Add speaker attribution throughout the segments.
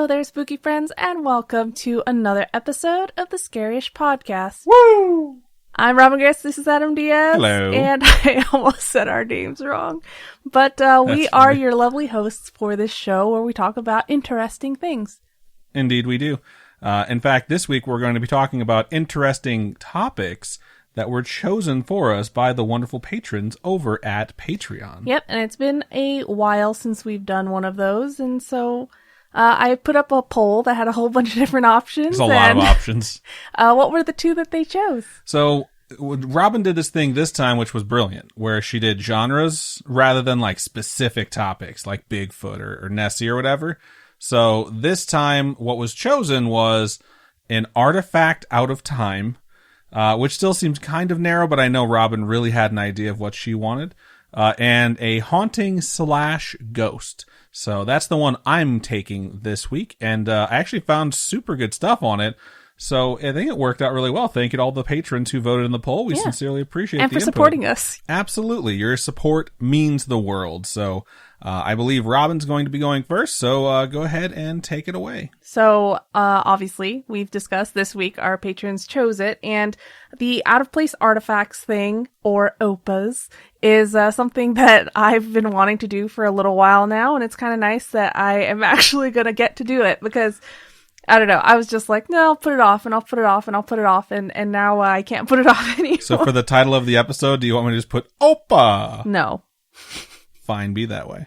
Speaker 1: there, spooky friends, and welcome to another episode of the Scaryish podcast.
Speaker 2: Woo!
Speaker 1: I'm Robin Grace, this is Adam Diaz.
Speaker 2: Hello.
Speaker 1: And I almost said our names wrong. But we are your lovely hosts for this show where we talk about interesting things.
Speaker 2: Indeed we do. In fact, this week we're going to be talking about interesting topics that were chosen for us by the wonderful patrons over at Patreon.
Speaker 1: Yep, and it's been a while since we've done one of those, and so I put up a poll that had a whole bunch of different options.
Speaker 2: There's a lot of options.
Speaker 1: What were the two that they chose?
Speaker 2: So, Robin did this thing this time, which was brilliant, where she did genres rather than like specific topics like Bigfoot or Nessie or whatever. So this time, what was chosen was an artifact out of time, which still seems kind of narrow, but I know Robin really had an idea of what she wanted, and a haunting / ghost. So that's the one I'm taking this week, and I actually found super good stuff on it. So I think it worked out really well. Thank you to all the patrons who voted in the poll. We sincerely appreciate
Speaker 1: and
Speaker 2: the
Speaker 1: for
Speaker 2: input.
Speaker 1: supporting us.
Speaker 2: Absolutely. Your support means the world. So I believe Robin's going to be going first. So go ahead and take it away.
Speaker 1: So obviously, we've discussed this week, our patrons chose it. And the out-of-place artifacts thing, or OPAs, is something that I've been wanting to do for a little while now. And it's kind of nice that I am actually going to get to do it because I don't know. I was just like, no, I'll put it off and I'll put it off and I'll put it off. And now I can't put it off anymore.
Speaker 2: So for the title of the episode, do you want me to just put OPA?
Speaker 1: No.
Speaker 2: Fine, be that way.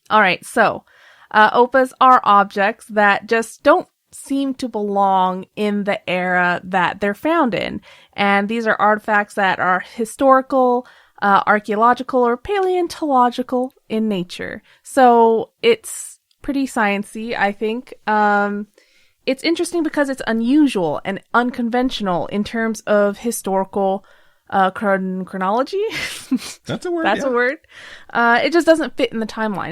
Speaker 1: All right. So OPAs are objects that just don't seem to belong in the era that they're found in. And these are artifacts that are historical, archaeological, or paleontological in nature. So it's pretty sciencey, I think. It's interesting because it's unusual and unconventional in terms of historical chronology.
Speaker 2: That's a word.
Speaker 1: That's a word. It just doesn't fit in the timeline.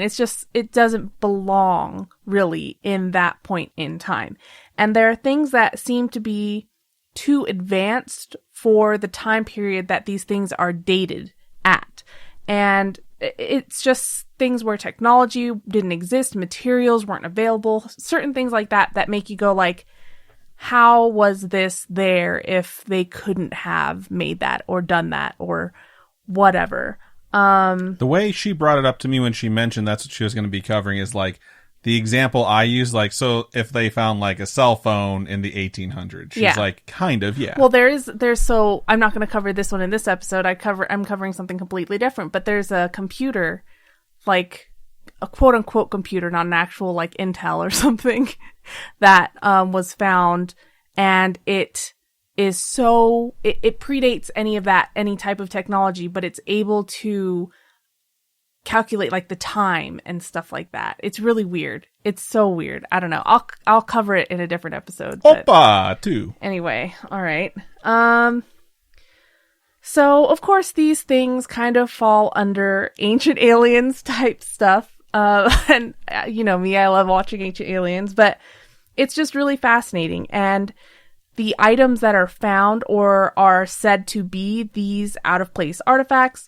Speaker 1: It doesn't belong really in that point in time. And there are things that seem to be too advanced for the time period that these things are dated at. And it's just things where technology didn't exist, materials weren't available, certain things like that make you go like, how was this there if they couldn't have made that or done that or whatever?
Speaker 2: The way she brought it up to me when she mentioned that's what she was going to be covering is like the example I use, like, so if they found like a cell phone in the 1800s, she's like, kind of, yeah.
Speaker 1: Well, there's so I'm not going to cover this one in this episode. I'm covering something completely different, but there's a computer, like a quote unquote computer, not an actual like Intel or something that was found, and it predates any type of technology, but it's able to calculate like the time and stuff like that. It's really weird. It's so weird. I don't know. I'll cover it in a different episode.
Speaker 2: Opa, too.
Speaker 1: Anyway, all right. So of course these things kind of fall under Ancient Aliens type stuff. And you know me, I love watching Ancient Aliens, but it's just really fascinating. And the items that are found or are said to be these out of place artifacts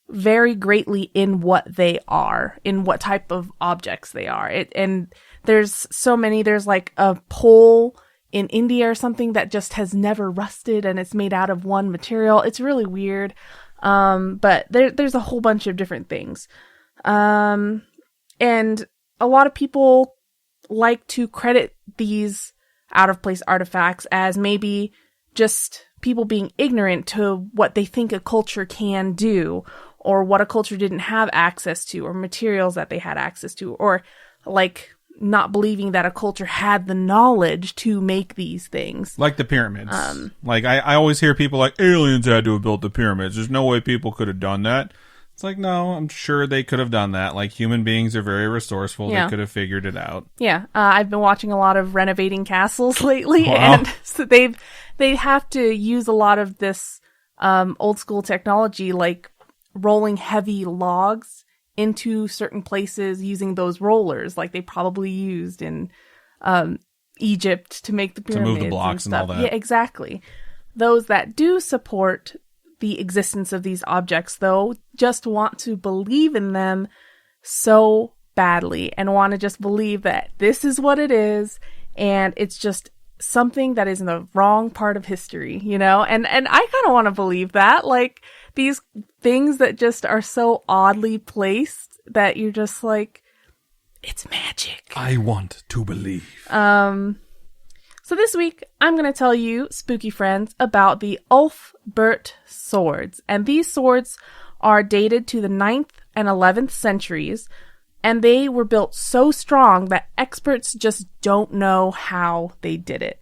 Speaker 1: vary greatly in what they are, in what type of objects they are. And there's so many. There's like a pole in India or something that just has never rusted and it's made out of one material. It's really weird. But there's a whole bunch of different things. And a lot of people like to credit these out of place artifacts as maybe just people being ignorant to what they think a culture can do, or what a culture didn't have access to, or materials that they had access to, or like not believing that a culture had the knowledge to make these things.
Speaker 2: Like the pyramids. Like I always hear people like, aliens had to have built the pyramids. There's no way people could have done that. It's like, no, I'm sure they could have done that. Like, human beings are very resourceful. Yeah. They could have figured it out.
Speaker 1: Yeah. I've been watching a lot of renovating castles lately. Wow. And so they have to use a lot of this old school technology, like rolling heavy logs into certain places using those rollers, like they probably used in Egypt to make the pyramids.
Speaker 2: To move the blocks and all that.
Speaker 1: Yeah, exactly. Those that do support the existence of these objects, though, just want to believe in them so badly and want to just believe that this is what it is, and it's just something that is in the wrong part of history, you know? And I kind of want to believe that, like, these things that just are so oddly placed that you're just like, it's magic.
Speaker 2: I want to believe.
Speaker 1: So this week, I'm going to tell you, spooky friends, about the Ulfberht swords. And these swords are dated to the 9th and 11th centuries, and they were built so strong that experts just don't know how they did it.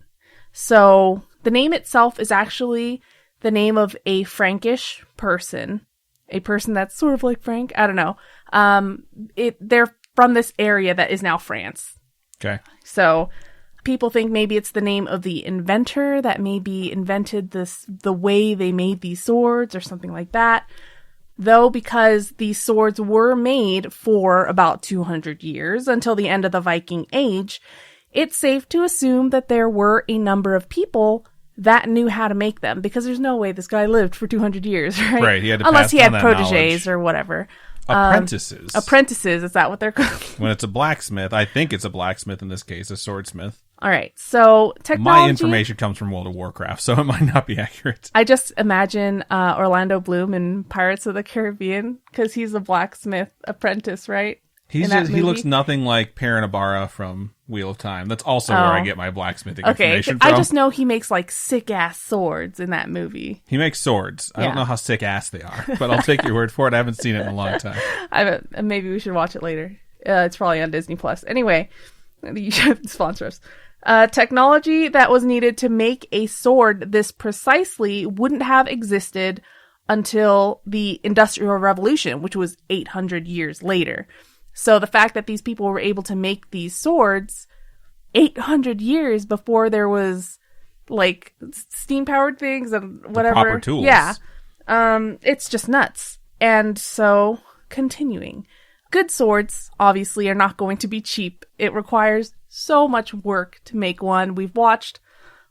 Speaker 1: So the name itself is actually the name of a Frankish person, a person that's sort of like Frank. I don't know. They're from this area that is now France.
Speaker 2: Okay.
Speaker 1: So people think maybe it's the name of the inventor that maybe invented the way they made these swords or something like that. Though, because these swords were made for about 200 years until the end of the Viking Age, it's safe to assume that there were a number of people that knew how to make them, because there's no way this guy lived for 200 years, right?
Speaker 2: Right, he had to
Speaker 1: unless
Speaker 2: pass
Speaker 1: he
Speaker 2: down
Speaker 1: had
Speaker 2: that
Speaker 1: proteges
Speaker 2: knowledge.
Speaker 1: or whatever.
Speaker 2: Apprentices.
Speaker 1: Apprentices, is that what they're called?
Speaker 2: When it's a blacksmith, I think it's a blacksmith in this case, a swordsmith.
Speaker 1: All right, so technology...
Speaker 2: My information comes from World of Warcraft, so it might not be accurate.
Speaker 1: I just imagine Orlando Bloom in Pirates of the Caribbean, because he's a blacksmith apprentice, right?
Speaker 2: He looks nothing like Perrin Ibarra from Wheel of Time. That's also where I get my blacksmithing information from.
Speaker 1: I just know he makes like sick-ass swords in that movie.
Speaker 2: He makes swords. I don't know how sick-ass they are, but I'll take your word for it. I haven't seen it in a long time.
Speaker 1: Maybe we should watch it later. It's probably on Disney+. Anyway, you should sponsor us. Technology that was needed to make a sword this precisely wouldn't have existed until the Industrial Revolution, which was 800 years later. So the fact that these people were able to make these swords 800 years before there was like steam-powered things and whatever.
Speaker 2: The proper tools.
Speaker 1: Yeah. It's just nuts. And so, continuing. Good swords, obviously, are not going to be cheap. It requires so much work to make one. We've watched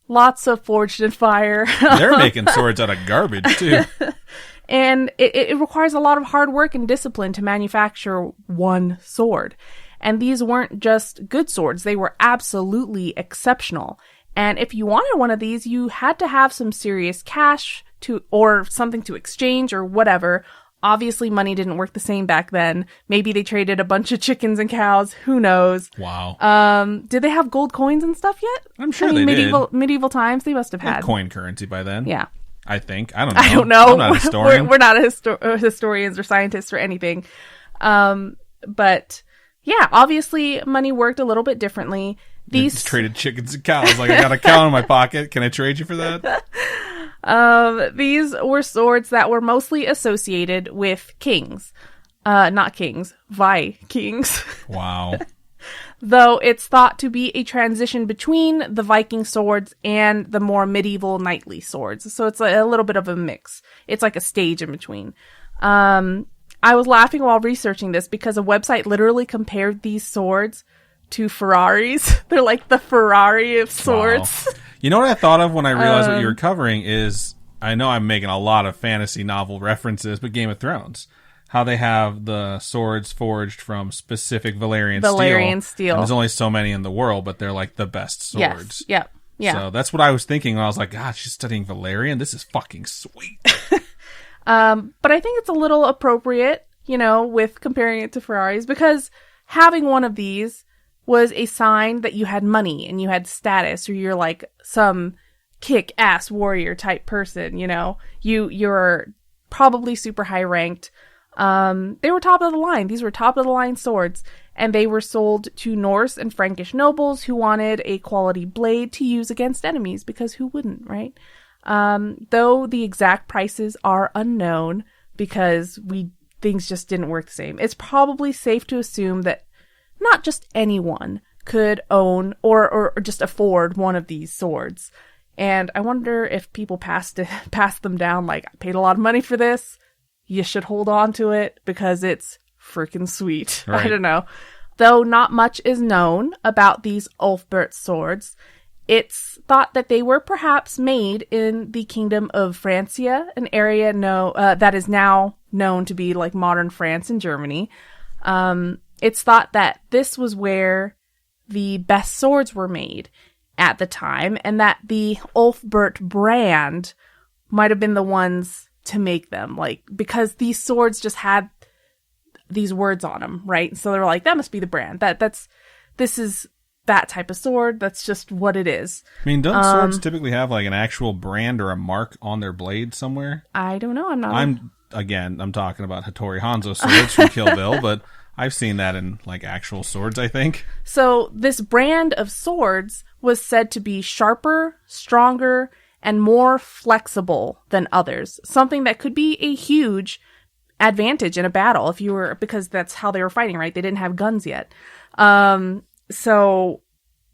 Speaker 1: lots of Forged in Fire.
Speaker 2: They're making swords out of garbage, too.
Speaker 1: And it requires a lot of hard work and discipline to manufacture one sword. And these weren't just good swords. They were absolutely exceptional. And if you wanted one of these, you had to have some serious cash or something to exchange or whatever. Obviously, money didn't work the same back then. Maybe they traded a bunch of chickens and cows. Who knows?
Speaker 2: Wow.
Speaker 1: Did they have gold coins and stuff yet?
Speaker 2: I'm sure they did.
Speaker 1: Medieval times, they must have had.
Speaker 2: Coin currency by then.
Speaker 1: Yeah.
Speaker 2: I think. I don't know.
Speaker 1: I don't know.
Speaker 2: I'm not a historian.
Speaker 1: We're not historians or scientists or anything. But yeah, obviously money worked a little bit differently.
Speaker 2: These just traded chickens and cows. Like, I got a cow in my pocket. Can I trade you for that?
Speaker 1: These were swords that were mostly associated with kings. Not kings, Vikings.
Speaker 2: Wow.
Speaker 1: Though it's thought to be a transition between the Viking swords and the more medieval knightly swords. So it's a little bit of a mix. It's like a stage in between. I was laughing while researching this because a website literally compared these swords to Ferraris. They're like the Ferrari of swords.
Speaker 2: Wow. You know what I thought of when I realized what you were covering is, I know I'm making a lot of fantasy novel references, but Game of Thrones. How they have the swords forged from specific Valyrian steel. And there's only so many in the world, but they're like the best swords.
Speaker 1: Yes. Yep. Yeah.
Speaker 2: So that's what I was thinking when I was like, God, she's studying Valyrian? This is fucking sweet.
Speaker 1: But I think it's a little appropriate, with comparing it to Ferraris, because having one of these was a sign that you had money and you had status, or you're like some kick-ass warrior type person, You're probably super high ranked. They were top of the line. These were top of the line swords, and they were sold to Norse and Frankish nobles who wanted a quality blade to use against enemies, because who wouldn't, right? Though the exact prices are unknown because things just didn't work the same. It's probably safe to assume that not just anyone could own or just afford one of these swords. And I wonder if people passed them down like, I paid a lot of money for this. You should hold on to it because it's freaking sweet. Right. I don't know. Though not much is known about these Ulfberht swords, it's thought that they were perhaps made in the Kingdom of Francia, an area that is now known to be like modern France and Germany. It's thought that this was where the best swords were made at the time, and that the Ulfberht brand might have been the ones to make them, like, because these swords just had these words on them, right? So they were like, that must be the brand. This is that type of sword. That's just what it is.
Speaker 2: I mean, don't swords typically have like an actual brand or a mark on their blade somewhere?
Speaker 1: I don't know.
Speaker 2: I'm talking about Hattori Hanzo swords from Kill Bill, but I've seen that in like actual swords, I think.
Speaker 1: So this brand of swords was said to be sharper, stronger, and more flexible than others. Something that could be a huge advantage in a battle because that's how they were fighting, right? They didn't have guns yet. So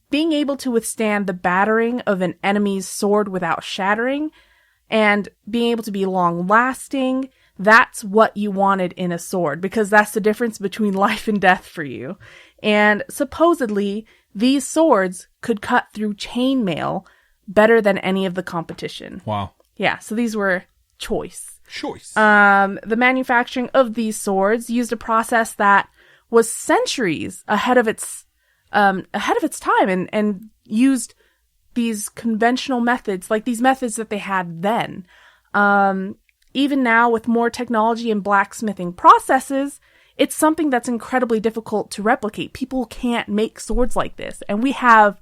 Speaker 1: being able to withstand the battering of an enemy's sword without shattering and being able to be long lasting, that's what you wanted in a sword, because that's the difference between life and death for you. And supposedly these swords could cut through chainmail better than any of the competition.
Speaker 2: Wow.
Speaker 1: Yeah. So these were choice.
Speaker 2: Choice.
Speaker 1: The manufacturing of these swords used a process that was centuries ahead of its time, and used these conventional methods, like these methods that they had then. Even now, with more technology and blacksmithing processes, it's something that's incredibly difficult to replicate. People can't make swords like this, and we have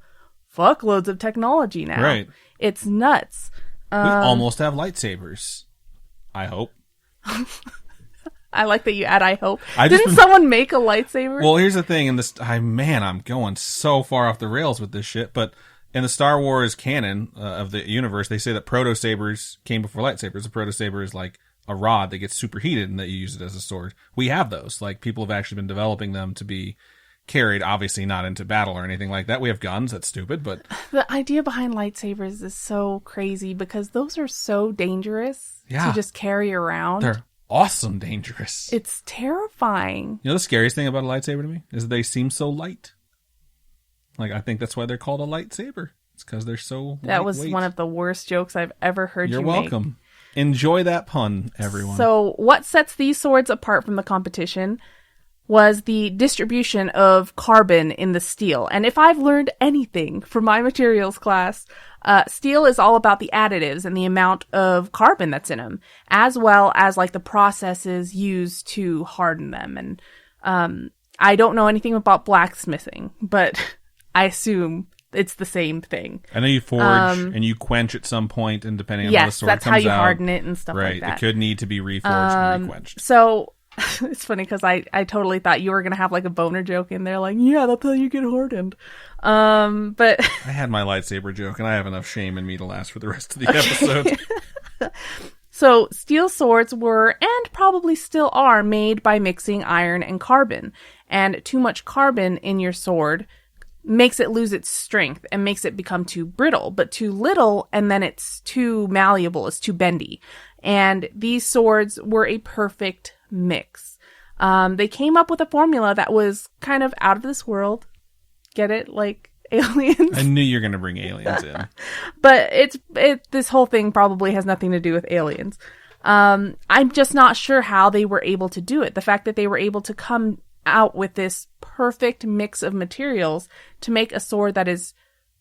Speaker 1: fuckloads of technology now.
Speaker 2: Right.
Speaker 1: It's nuts.
Speaker 2: We almost have lightsabers. I hope.
Speaker 1: I like that you add I hope. Didn't someone make a lightsaber?
Speaker 2: Well, here's the thing. I'm going so far off the rails with this shit, but in the Star Wars canon of the universe, they say that proto-sabers came before lightsabers. A proto-saber is like a rod that gets superheated and that you use it as a sword. We have those. Like, people have actually been developing them to be carried, obviously not into battle or anything like that. We have guns. That's stupid, but
Speaker 1: the idea behind lightsabers is so crazy because those are so dangerous to just carry around.
Speaker 2: They're awesome dangerous.
Speaker 1: It's terrifying.
Speaker 2: You know, the scariest thing about a lightsaber to me is that they seem so light. Like, I think that's why they're called a lightsaber. It's because they're so
Speaker 1: That was
Speaker 2: lightweight.
Speaker 1: one of the worst jokes I've ever heard you make.
Speaker 2: You're welcome. Enjoy that pun, everyone.
Speaker 1: So what sets these swords apart from the competition was the distribution of carbon in the steel. And if I've learned anything from my materials class, steel is all about the additives and the amount of carbon that's in them, as well as like the processes used to harden them. And I don't know anything about blacksmithing, but I assume it's the same thing.
Speaker 2: I know you forge and you quench at some point, and depending on how the sword comes out.
Speaker 1: Yes, that's how you harden it and stuff like that.
Speaker 2: Right, it could need to be reforged and requenched.
Speaker 1: So it's funny because I totally thought you were going to have like a boner joke in there, like, yeah, that's how you get hardened. But
Speaker 2: I had my lightsaber joke, and I have enough shame in me to last for the rest of the episode.
Speaker 1: So steel swords were, and probably still are, made by mixing iron and carbon. And too much carbon in your sword makes it lose its strength and makes it become too brittle, but too little, and then it's too malleable, it's too bendy. And these swords were a perfect mix. They came up with a formula that was kind of out of this world. Get it? Like aliens?
Speaker 2: I knew you were going to bring aliens in.
Speaker 1: But this whole thing probably has nothing to do with aliens. I'm just not sure how they were able to do it. The fact that they were able to come out with this perfect mix of materials to make a sword that is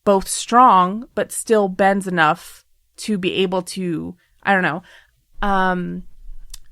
Speaker 1: both strong but still bends enough to be able to, I don't know,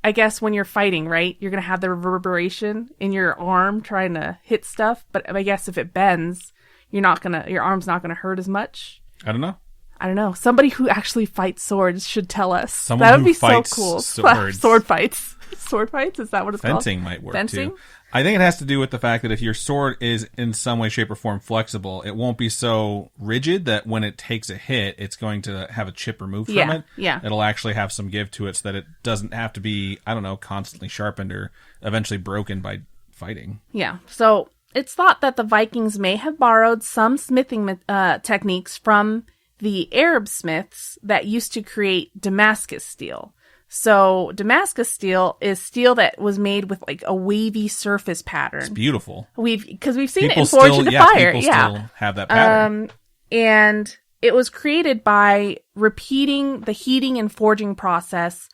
Speaker 1: I guess when you're fighting, right, you're going to have the reverberation in your arm trying to hit stuff, but I guess if it bends, your arm's not going to hurt as much.
Speaker 2: I don't know. Somebody
Speaker 1: Somebody who actually fights swords should tell us.
Speaker 2: That would be so cool.
Speaker 1: Sword fights. Sword fights? Is that what it's called?
Speaker 2: Fencing might work too. I think it has to do with the fact that if your sword is in some way, shape, or form flexible, it won't be so rigid that when it takes a hit, it's going to have a chip removed from it.
Speaker 1: Yeah.
Speaker 2: It'll actually have some give to it so that it doesn't have to be, I don't know, constantly sharpened or eventually broken by fighting.
Speaker 1: Yeah. So it's thought that the Vikings may have borrowed some smithing techniques from the Arab smiths that used to create Damascus steel. So Damascus steel is steel that was made with like a wavy surface pattern.
Speaker 2: It's beautiful.
Speaker 1: Because we've seen it in Forged into Fire.
Speaker 2: People still have that pattern.
Speaker 1: And it was created by repeating the heating and forging process.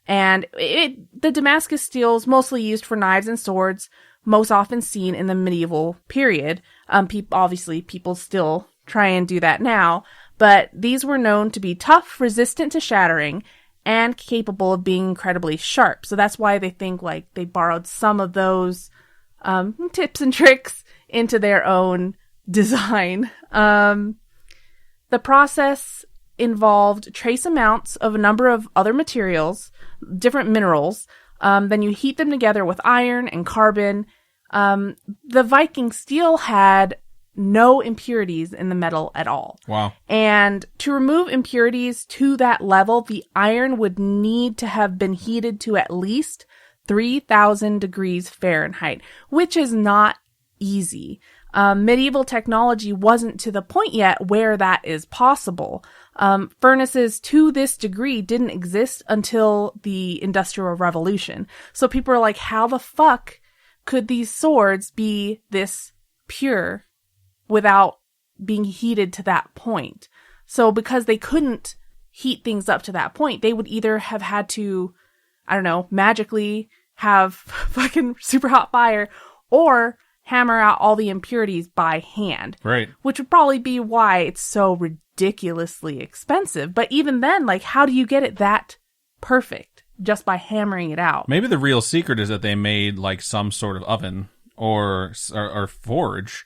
Speaker 1: And the Damascus steel is mostly used for knives and swords, most often seen in the medieval period. Obviously, people still try and do that now, but these were known to be tough, resistant to shattering, and capable of being incredibly sharp. So that's why they think like they borrowed some of those tips and tricks into their own design. The process involved trace amounts of a number of other materials, different minerals. Then you heat them together with iron and carbon. The Viking steel had no impurities in the metal at all.
Speaker 2: Wow.
Speaker 1: And to remove impurities to that level, the iron would need to have been heated to at least 3,000 degrees Fahrenheit, which is not easy. Medieval technology wasn't to the point yet where that is possible. Furnaces to this degree didn't exist until the Industrial Revolution. So people are like, how the fuck could these swords be this pure without being heated to that point? So because they couldn't heat things up to that point, they would either have had to, I don't know, magically have fucking super hot fire or hammer out all the impurities by hand.
Speaker 2: Right.
Speaker 1: Which would probably be why it's so ridiculously expensive. But even then, like, how do you get it that perfect just by hammering it out?
Speaker 2: Maybe the real secret is that they made like some sort of oven or forge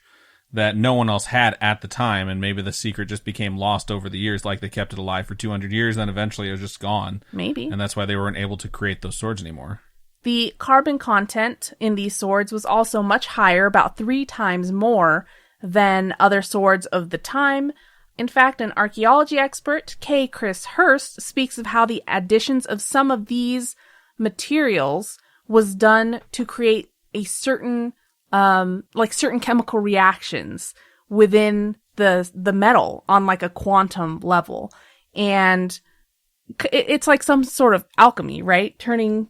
Speaker 2: that no one else had at the time, and maybe the secret just became lost over the years, like they kept it alive for 200 years, then eventually it was just gone.
Speaker 1: Maybe.
Speaker 2: And that's why they weren't able to create those swords anymore.
Speaker 1: The carbon content in these swords was also much higher, about 3 times more than other swords of the time. In fact, an archaeology expert, K. Chris Hurst, speaks of how the additions of some of these materials was done to create a certain, certain chemical reactions within the metal on like a quantum level. And it's like some sort of alchemy, right? Turning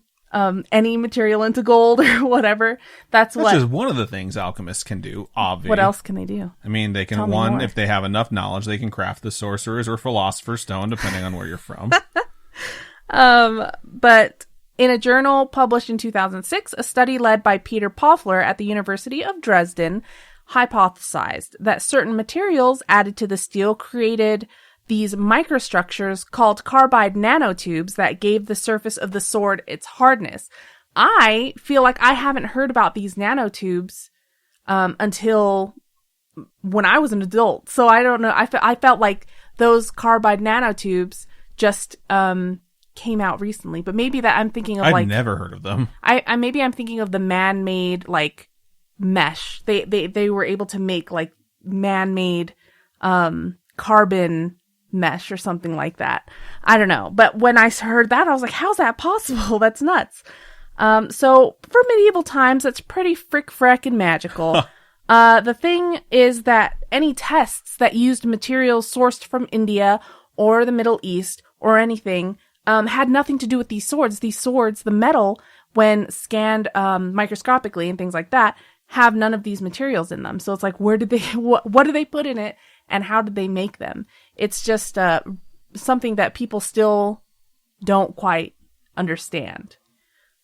Speaker 1: any material into gold or whatever. That's
Speaker 2: just one of the things alchemists can do, obviously.
Speaker 1: What else can they do?
Speaker 2: I mean, they can, if they have enough knowledge, they can craft the sorcerer's or philosopher's stone, depending on where you're from.
Speaker 1: But in a journal published in 2006, a study led by Peter Poffler at the University of Dresden hypothesized that certain materials added to the steel created these microstructures called carbide nanotubes that gave the surface of the sword its hardness. I feel like I haven't heard about these nanotubes until when I was an adult. So I don't know. I felt like those carbide nanotubes just came out recently. But maybe that I'm thinking of
Speaker 2: I've never heard of them.
Speaker 1: Maybe I'm thinking of the man-made like mesh. They were able to make like man-made carbon mesh or something like that. I don't know. But when I heard that, I was like, how's that possible? That's nuts. So for medieval times, that's pretty frick-frackin' magical. The thing is that any tests that used materials sourced from India or the Middle East or anything had nothing to do with these swords. These swords, the metal, when scanned microscopically and things like that, have none of these materials in them. So it's like, where did they, what did they put in it and how did they make them? It's just something that people still don't quite understand.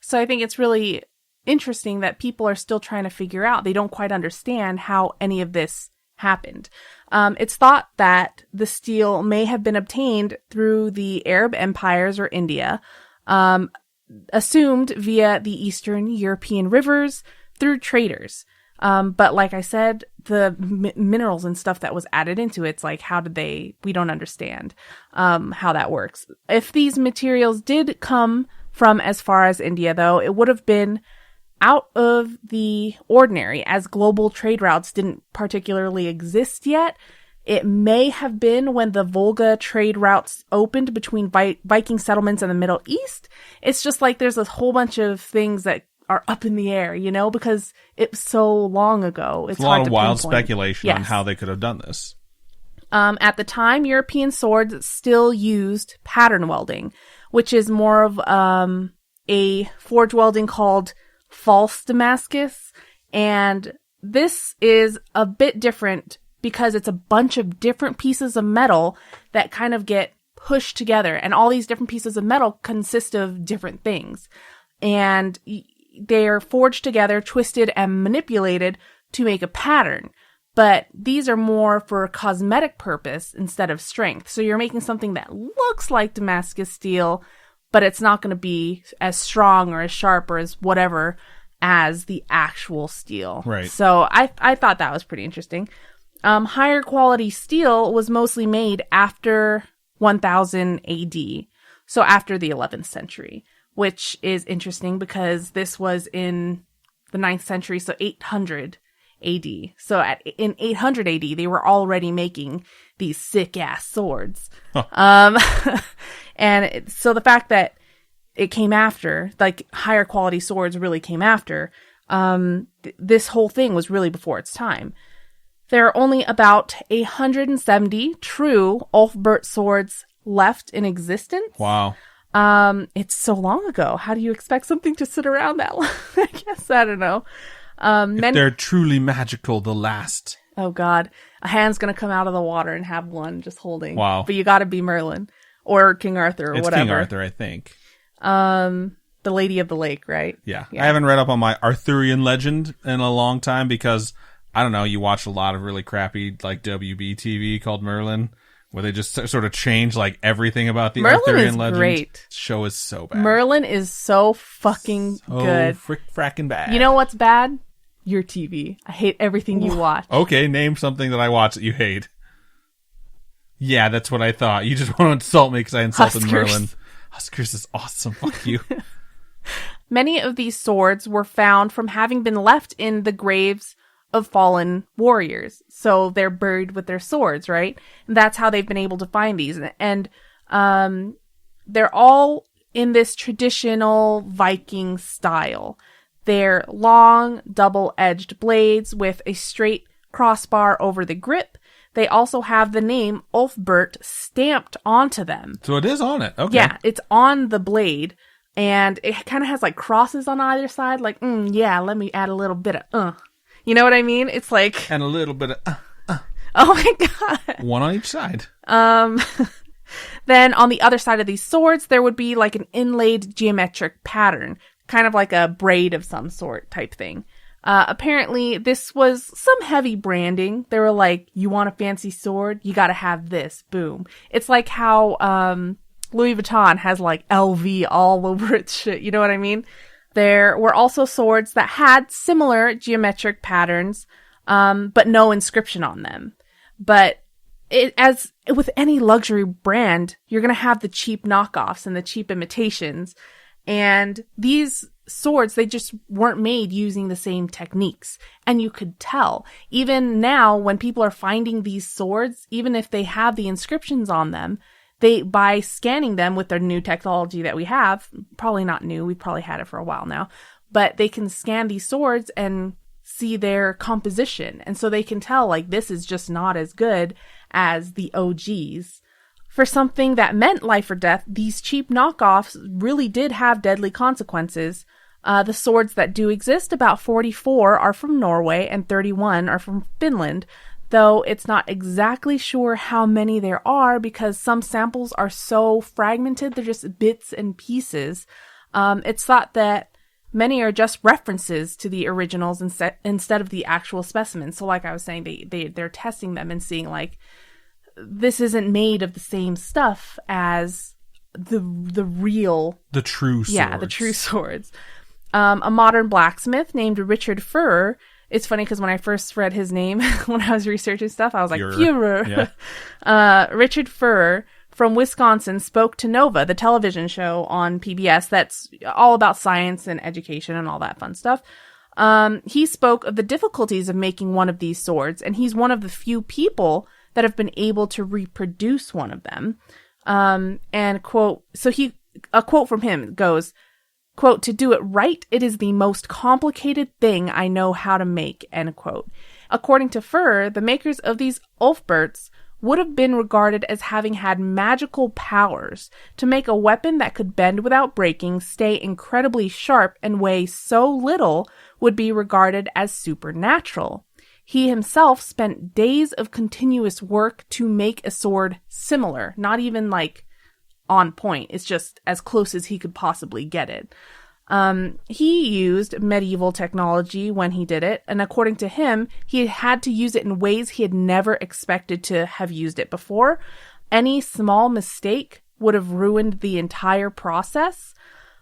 Speaker 1: So I think it's really interesting that people are still trying to figure out. They don't quite understand how any of this happened. It's thought that the steel may have been obtained through the Arab empires or India, assumed via the Eastern European rivers through traders. But like I said, the minerals and stuff that was added into it's like, we don't understand how that works. If these materials did come from as far as India, though, it would have been out of the ordinary, as global trade routes didn't particularly exist yet. It may have been when the Volga trade routes opened between Viking settlements and the Middle East. It's just like there's a whole bunch of things that are up in the air, because it was so long ago. It's
Speaker 2: a lot of wild
Speaker 1: pinpoint.
Speaker 2: Speculation on how they could have done this.
Speaker 1: At the time, European swords still used pattern welding, which is more of a forge welding called false Damascus. And this is a bit different because it's a bunch of different pieces of metal that kind of get pushed together. And all these different pieces of metal consist of different things. And they're forged together, twisted, and manipulated to make a pattern. But these are more for cosmetic purpose instead of strength. So you're making something that looks like Damascus steel, but it's not going to be as strong or as sharp or as whatever as the actual steel.
Speaker 2: Right.
Speaker 1: So I thought that was pretty interesting. Higher quality steel was mostly made after 1000 AD. So after the 11th century, which is interesting because this was in the 9th century, so 800 AD. So in 800 AD, they were already making these sick-ass swords. Huh. So the fact that it came after, like higher quality swords really came after, this whole thing was really before its time. There are only about 170 true Ulfberht swords left in existence.
Speaker 2: Wow.
Speaker 1: It's so long ago. How do you expect something to sit around that long? I guess, I don't know.
Speaker 2: If they're truly magical, they'll last.
Speaker 1: Oh God. A hand's gonna come out of the water and have one just holding.
Speaker 2: Wow.
Speaker 1: But you gotta be Merlin. Or King Arthur or
Speaker 2: it's
Speaker 1: whatever.
Speaker 2: King Arthur, I think.
Speaker 1: The Lady of the Lake, right?
Speaker 2: Yeah. I haven't read up on my Arthurian legend in a long time because, I don't know, you watch a lot of really crappy, like, WB TV called Merlin, where they just sort of change, like, everything about the Arthurian legend.
Speaker 1: Great.
Speaker 2: The show is so bad.
Speaker 1: Merlin is so fucking good.
Speaker 2: Frickin' bad.
Speaker 1: You know what's bad? Your TV. I hate everything you watch.
Speaker 2: Okay, name something that I watch that you hate. Yeah, that's what I thought. You just want to insult me because I insulted
Speaker 1: Huskers.
Speaker 2: Merlin. Huskers is awesome. Fuck you.
Speaker 1: Many of these swords were found from having been left in the graves of fallen warriors. So they're buried with their swords, right? And that's how they've been able to find these. And they're all in this traditional Viking style. They're long, double-edged blades with a straight crossbar over the grip. They also have the name Ulfberht stamped onto them.
Speaker 2: So it is on it. Okay.
Speaker 1: Yeah, it's on the blade. And it kind of has like crosses on either side. Like, yeah, let me add a little bit of, You know what I mean? It's like...
Speaker 2: And a little bit of,
Speaker 1: Oh my God.
Speaker 2: One on each side.
Speaker 1: Then on the other side of these swords, there would be like an inlaid geometric pattern. Kind of like a braid of some sort type thing. Apparently, this was some heavy branding. They were like, you want a fancy sword? You gotta have this. Boom. It's like how Louis Vuitton has like LV all over its shit. You know what I mean? There were also swords that had similar geometric patterns, but no inscription on them. But as with any luxury brand, you're gonna have the cheap knockoffs and the cheap imitations. And these swords, they just weren't made using the same techniques. And you could tell. Even now, when people are finding these swords, even if they have the inscriptions on them, by scanning them with their new technology that we have, probably not new, we've probably had it for a while now, but they can scan these swords and see their composition. And so they can tell, like, this is just not as good as the OGs. For something that meant life or death, these cheap knockoffs really did have deadly consequences. The swords that do exist, about 44 are from Norway and 31 are from Finland, though it's not exactly sure how many there are because some samples are so fragmented, they're just bits and pieces. It's thought that many are just references to the originals instead of the actual specimens. So like I was saying, they're testing them and seeing like, this isn't made of the same stuff as the true swords. Yeah, the true swords. A modern blacksmith named Richard Furrer. It's funny because when I first read his name when I was researching stuff, I was like, Furrer. Yeah. Richard Furrer from Wisconsin spoke to Nova, the television show on PBS that's all about science and education and all that fun stuff. He spoke of the difficulties of making one of these swords, and he's one of the few people that have been able to reproduce one of them. And quote, a quote from him goes, quote, "To do it right, it is the most complicated thing I know how to make," end quote. According to Furrer, the makers of these Ulfberts would have been regarded as having had magical powers to make a weapon that could bend without breaking, stay incredibly sharp, and weigh so little would be regarded as supernatural. He himself spent days of continuous work to make a sword similar, not even like on point. It's just as close as he could possibly get it. He used medieval technology when he did it, and according to him, he had to use it in ways he had never expected to have used it before. Any small mistake would have ruined the entire process.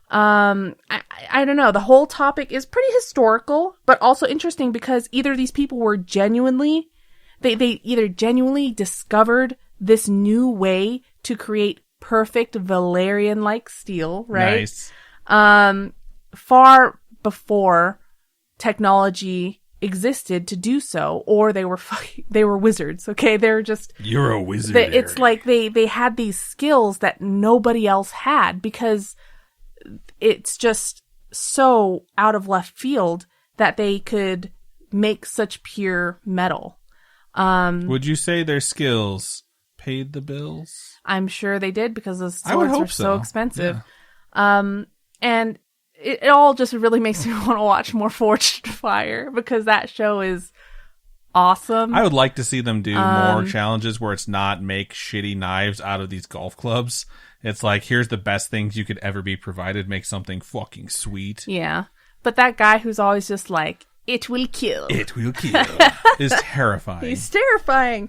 Speaker 1: I don't know. The whole topic is pretty historical, but also interesting because either these people were genuinely, they either genuinely discovered this new way to create perfect Valerian-like steel, right?
Speaker 2: Nice.
Speaker 1: Far before technology existed to do so, or they were wizards. Okay, they're just
Speaker 2: you're a wizard.
Speaker 1: It's like they had these skills that nobody else had because it's just so out of left field that they could make such pure metal.
Speaker 2: Would you say their skills paid the bills?
Speaker 1: I'm sure they did because those
Speaker 2: I would
Speaker 1: swords
Speaker 2: hope
Speaker 1: were so expensive.
Speaker 2: Yeah.
Speaker 1: And it all just really makes me want to watch more Forged Fire because that show is awesome.
Speaker 2: I would like to see them do more challenges where it's not make shitty knives out of these golf clubs. It's like, here's the best things you could ever be provided. Make something fucking sweet.
Speaker 1: Yeah. But that guy who's always just like, it will kill.
Speaker 2: It will kill. is terrifying.
Speaker 1: He's terrifying.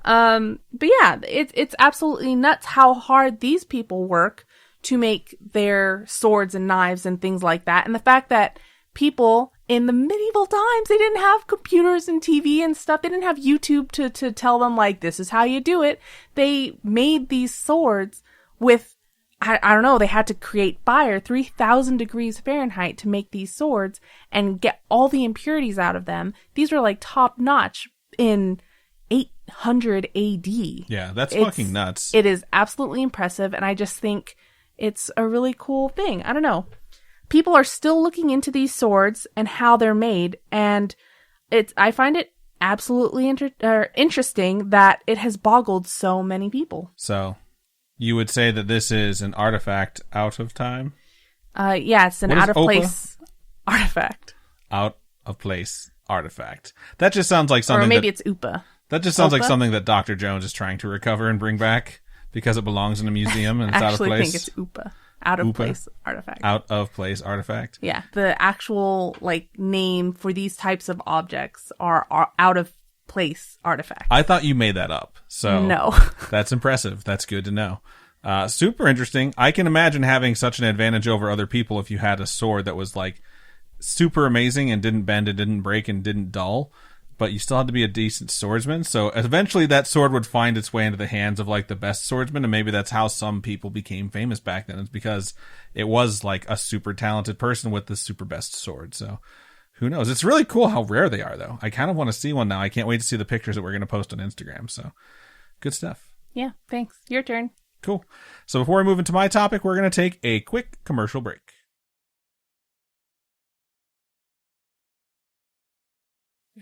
Speaker 1: But yeah, it's absolutely nuts how hard these people work to make their swords and knives and things like that. And the fact that people in the medieval times, they didn't have computers and TV and stuff. They didn't have YouTube to tell them, like, this is how you do it. They made these swords with, I don't know, they had to create fire, 3,000 degrees Fahrenheit to make these swords and get all the impurities out of them. These were like top notch in 800 AD.
Speaker 2: Yeah, that's fucking nuts.
Speaker 1: It is absolutely impressive. And I just think it's a really cool thing. I don't know. People are still looking into these swords and how they're made. And I find it absolutely interesting that it has boggled so many people.
Speaker 2: So you would say that this is an artifact out of time?
Speaker 1: Yeah, it's an out-of-place artifact.
Speaker 2: Out-of-place artifact. That just sounds like something
Speaker 1: Or maybe it's Upa.
Speaker 2: That just sounds like something that Dr. Jones is trying to recover and bring back because it belongs in a museum and it's out of place.
Speaker 1: I actually think it's Upa. Out-of-place artifact.
Speaker 2: Out-of-place artifact?
Speaker 1: Yeah. The actual name for these types of objects are out-of-place artifacts.
Speaker 2: I thought you made that up. So
Speaker 1: no.
Speaker 2: That's impressive. That's good to know. Super interesting. I can imagine having such an advantage over other people if you had a sword that was super amazing and didn't bend and didn't break and didn't dull. But you still had to be a decent swordsman. So eventually that sword would find its way into the hands of the best swordsman. And maybe that's how some people became famous back then. It's because it was a super talented person with the super best sword. So who knows? It's really cool how rare they are though. I kind of want to see one now. I can't wait to see the pictures that we're going to post on Instagram. So good stuff.
Speaker 1: Yeah. Thanks. Your turn.
Speaker 2: Cool. So before we move into my topic, we're going to take a quick commercial break.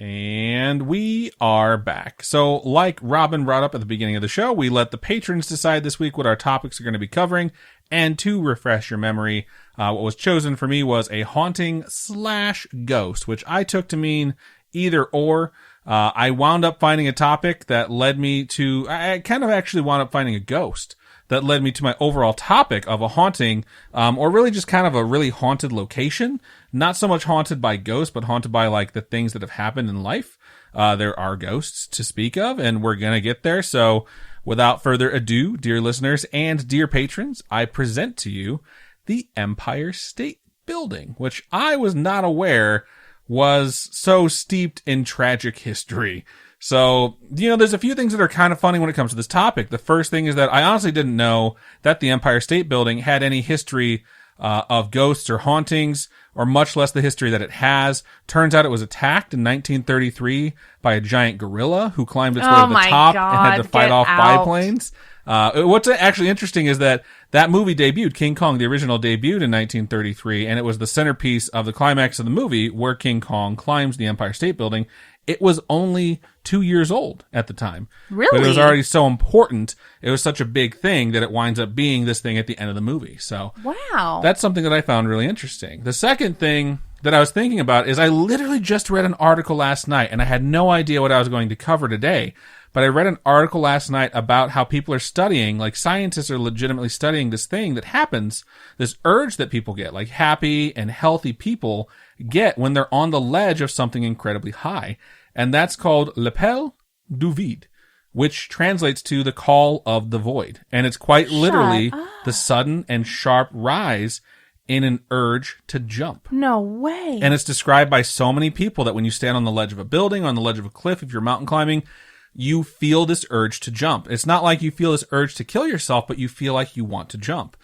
Speaker 2: And we are back. So like Robin brought up at the beginning of the show, we let the patrons decide this week what our topics are going to be covering. And to refresh your memory, what was chosen for me was a haunting/ghost, which I took to mean either or. I wound up finding a topic that led me to, I kind of actually wound up finding a ghost that led me to my overall topic of a haunting, or really just kind of a really haunted location. Not so much haunted by ghosts, but haunted by the things that have happened in life. There are ghosts to speak of, and we're gonna get there. So without further ado, dear listeners and dear patrons, I present to you the Empire State Building, which I was not aware was so steeped in tragic history. So, there's a few things that are kind of funny when it comes to this topic. The first thing is that I honestly didn't know that the Empire State Building had any history of ghosts or hauntings, or much less the history that it has. Turns out it was attacked in 1933 by a giant gorilla who climbed its way to the top and had to fight off biplanes. What's actually interesting is that movie debuted, King Kong, the original debuted in 1933, and it was the centerpiece of the climax of the movie where King Kong climbs the Empire State Building. It was only 2 years old at the time.
Speaker 1: Really?
Speaker 2: But it was already so important. It was such a big thing that it winds up being this thing at the end of the movie. So
Speaker 1: wow,
Speaker 2: that's something that I found really interesting. The second thing that I was thinking about is I literally just read an article last night and I had no idea what I was going to cover today. but I read an article last night about how people are studying, like scientists are legitimately studying this thing that happens, this urge that people get, like happy and healthy people get when they're on the ledge of something incredibly high. And that's called l'appel du vide, which translates to the call of the void. And it's quite literally the sudden and sharp rise in an urge to jump.
Speaker 1: No way.
Speaker 2: And it's described by so many people that when you stand on the ledge of a building, on the ledge of a cliff, if you're mountain climbing, you feel this urge to jump. It's not like you feel this urge to kill yourself, but you feel like you want to jump.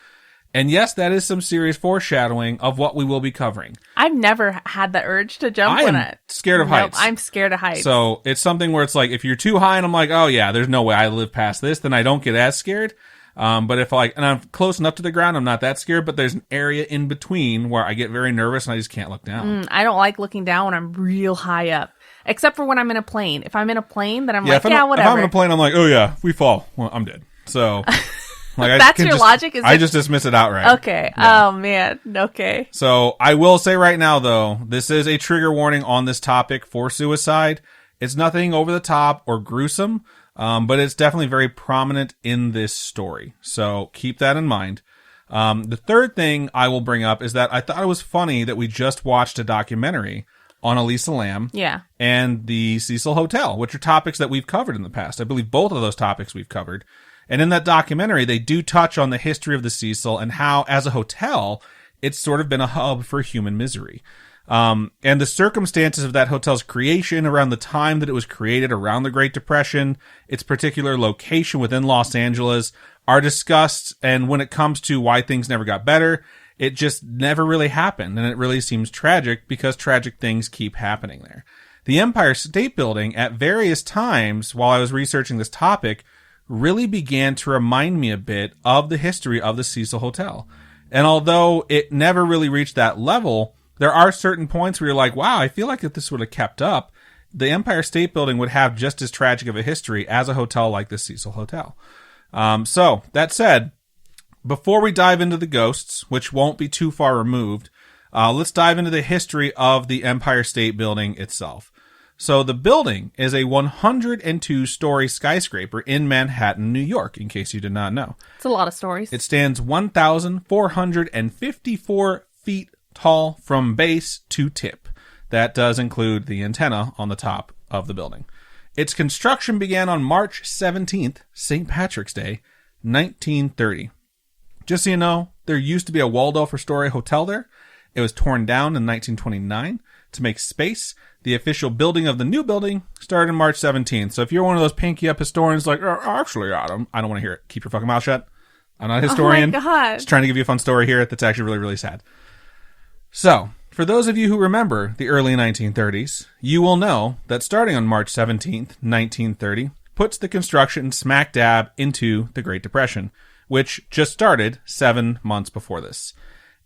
Speaker 2: And yes, that is some serious foreshadowing of what we will be covering.
Speaker 1: I've never had the urge to jump.
Speaker 2: I am scared of heights.
Speaker 1: I'm scared of heights.
Speaker 2: So it's something where it's like, if you're too high and I'm like, oh yeah, there's no way I live past this, then I don't get as scared. But if and I'm close enough to the ground, I'm not that scared, but there's an area in between where I get very nervous and I just can't look down.
Speaker 1: I don't like looking down when I'm real high up, except for when I'm in a plane. If I'm in a plane, then I'm whatever.
Speaker 2: If I'm in a plane, I'm like, oh yeah, if we fall, well, I'm dead. So, like,
Speaker 1: that's your logic?
Speaker 2: I just dismiss it outright.
Speaker 1: Okay.
Speaker 2: Yeah.
Speaker 1: Oh man. Okay.
Speaker 2: So I will say right now, though, this is a trigger warning on this topic for suicide. It's nothing over the top or gruesome. But it's definitely very prominent in this story. So keep that in mind. The third thing I will bring up is that I thought it was funny that we just watched a documentary on Elisa Lam and the Cecil Hotel, which are topics that we've covered in the past. I believe both of those topics we've covered. And in that documentary, they do touch on the history of the Cecil and how, as a hotel, it's sort of been a hub for human misery. And the circumstances of that hotel's creation around the time that it was created, around the Great Depression, its particular location within Los Angeles, are discussed. And when it comes to why things never got better, it just never really happened. And it really seems tragic because tragic things keep happening there. The Empire State Building, at various times while I was researching this topic, really began to remind me a bit of the history of the Cecil Hotel. And although it never really reached that level, there are certain points where you're like, wow, I feel like if this would have kept up, the Empire State Building would have just as tragic of a history as a hotel like the Cecil Hotel. So, that said, before we dive into the ghosts, which won't be too far removed, let's dive into the history of the Empire State Building itself. So, the building is a 102-story skyscraper in Manhattan, New York, in case you did not know.
Speaker 1: It's a lot of stories.
Speaker 2: It stands 1,454 feet tall from base to tip. That does include the antenna on the top of the building. Its construction began on March 17th, St. Patrick's Day, 1930. Just so you know, there used to be a Waldorf Astoria hotel there. It was torn down in 1929 to make space. The official building of the new building started on March 17th. So if you're one of those pinky up historians like, actually, Adam, I don't want to hear it. Keep your fucking mouth shut. I'm not a historian.
Speaker 1: Oh my God.
Speaker 2: Just trying to give you a fun story here that's actually really, really sad. So, for those of you who remember the early 1930s, you will know that starting on March 17th, 1930, puts the construction smack dab into the Great Depression, which just started 7 months before this.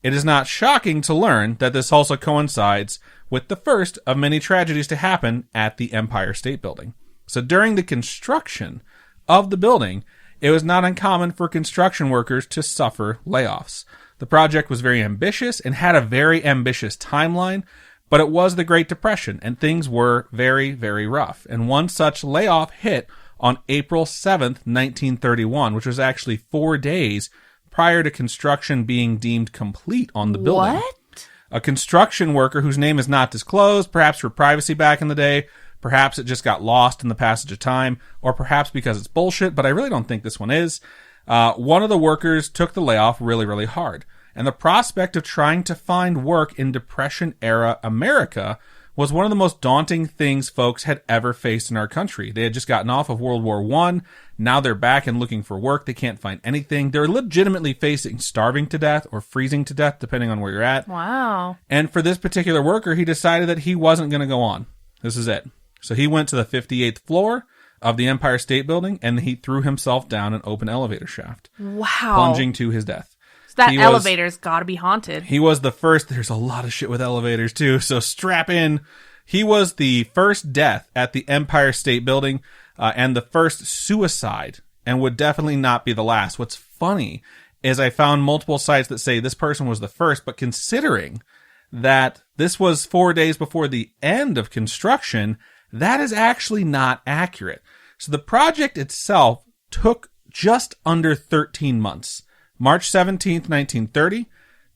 Speaker 2: It is not shocking to learn that this also coincides with the first of many tragedies to happen at the Empire State Building. So during the construction of the building, it was not uncommon for construction workers to suffer layoffs. The project was very ambitious and had a very ambitious timeline, but it was the Great Depression, and things were very, very rough. And one such layoff hit on April 7th, 1931, which was actually 4 days prior to construction being deemed complete on the building.
Speaker 1: What?
Speaker 2: A construction worker whose name is not disclosed, perhaps for privacy back in the day, perhaps it just got lost in the passage of time, or perhaps because it's bullshit, but I really don't think this one is. One of the workers took the layoff really, really hard. And the prospect of trying to find work in Depression-era America was one of the most daunting things folks had ever faced in our country. They had just gotten off of World War I. Now they're back and looking for work. They can't find anything. They're legitimately facing starving to death or freezing to death, depending on where you're at.
Speaker 1: Wow.
Speaker 2: And for this particular worker, he decided that he wasn't going to go on. This is it. So he went to the 58th floor of the Empire State Building, and he threw himself down an open elevator shaft.
Speaker 1: Wow.
Speaker 2: Plunging to his death.
Speaker 1: That elevator's got to be haunted.
Speaker 2: He was the first. There's a lot of shit with elevators, too, so strap in. He was the first death at the Empire State Building and the first suicide, and would definitely not be the last. What's funny is I found multiple sites that say this person was the first, but considering that this was 4 days before the end of construction, that is actually not accurate. So the project itself took just under 13 months. March 17th, 1930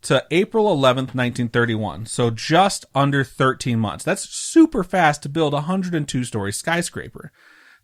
Speaker 2: to April 11th, 1931. So just under 13 months. That's super fast to build a 102-story skyscraper.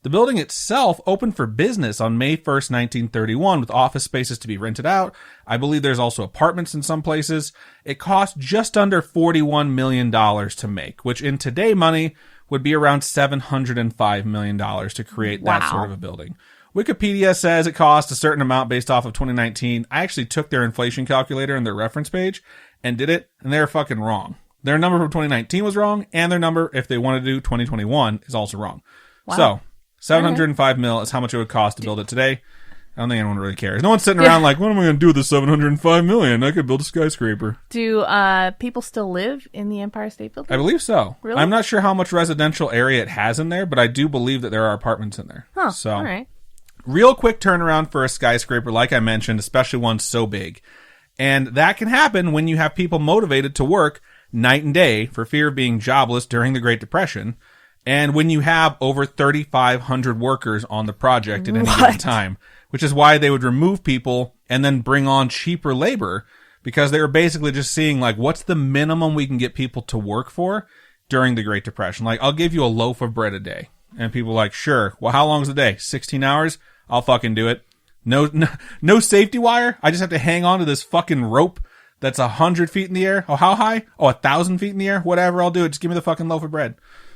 Speaker 2: The building itself opened for business on May 1st, 1931, with office spaces to be rented out. I believe there's also apartments in some places. It cost just under $41 million to make, which in today money would be around $705 million to create that sort of a building. Wikipedia says it cost a certain amount based off of 2019. I actually took their inflation calculator and their reference page and did it, and they're fucking wrong. Their number from 2019 was wrong, and their number, if they want to do 2021, is also wrong. Wow. So, 705 mil is how much it would cost to build it today. I don't think anyone really cares. No one's sitting around like, what am I going to do with this 705 million? I could build a skyscraper.
Speaker 1: Do people still live in the Empire State Building?
Speaker 2: I believe so.
Speaker 1: Really?
Speaker 2: I'm not sure how much residential area it has in there, but I do believe that there are apartments in there.
Speaker 1: Huh,
Speaker 2: so,
Speaker 1: all right.
Speaker 2: Real quick turnaround for a skyscraper, like I mentioned, especially one so big. And that can happen when you have people motivated to work night and day for fear of being jobless during the Great Depression. And when you have over 3,500 workers on the project at any given time, which is why they would remove people and then bring on cheaper labor, because they were basically just seeing, like, what's the minimum we can get people to work for during the Great Depression? Like, I'll give you a loaf of bread a day. And people are like, sure. Well, how long is the day? 16 hours? I'll fucking do it. No safety wire. I just have to hang on to this fucking rope that's 100 feet in the air. Oh, how high? Oh, 1,000 feet in the air? Whatever, I'll do it. Just give me the fucking loaf of bread.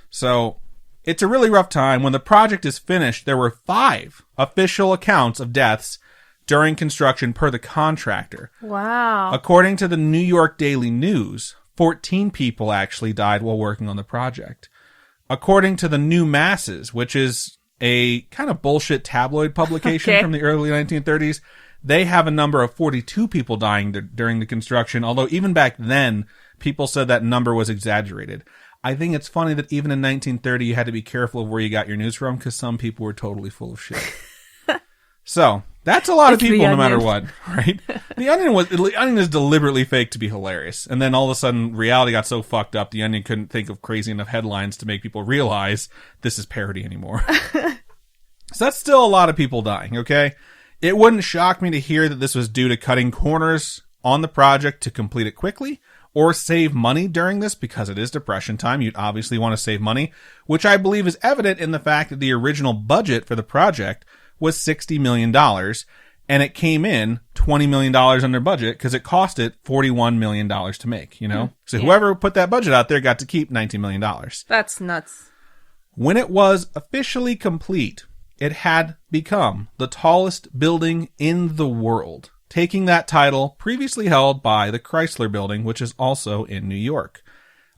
Speaker 2: So, it's a really rough time. When the project is finished, there were 5 official accounts of deaths during construction per the contractor.
Speaker 1: Wow.
Speaker 2: According to the New York Daily News, 14 people actually died while working on the project. According to the New Masses, which is a kind of bullshit tabloid publication from the early 1930s, they have a number of 42 people dying during the construction, although even back then, people said that number was exaggerated. I think it's funny that even in 1930, you had to be careful of where you got your news from, because some people were totally full of shit. So, that's a lot of people no matter what, right? The Onion is deliberately fake to be hilarious. And then all of a sudden, reality got so fucked up, The Onion couldn't think of crazy enough headlines to make people realize this is parody anymore. So that's still a lot of people dying, okay? It wouldn't shock me to hear that this was due to cutting corners on the project to complete it quickly, or save money during this, because it is Depression time. You'd obviously want to save money, which I believe is evident in the fact that the original budget for the project was $60 million, and it came in $20 million under budget because it cost it $41 million to make, you know? So whoever put that budget out there got to keep $19 million.
Speaker 1: That's nuts.
Speaker 2: When it was officially complete, it had become the tallest building in the world, taking that title previously held by the Chrysler Building, which is also in New York.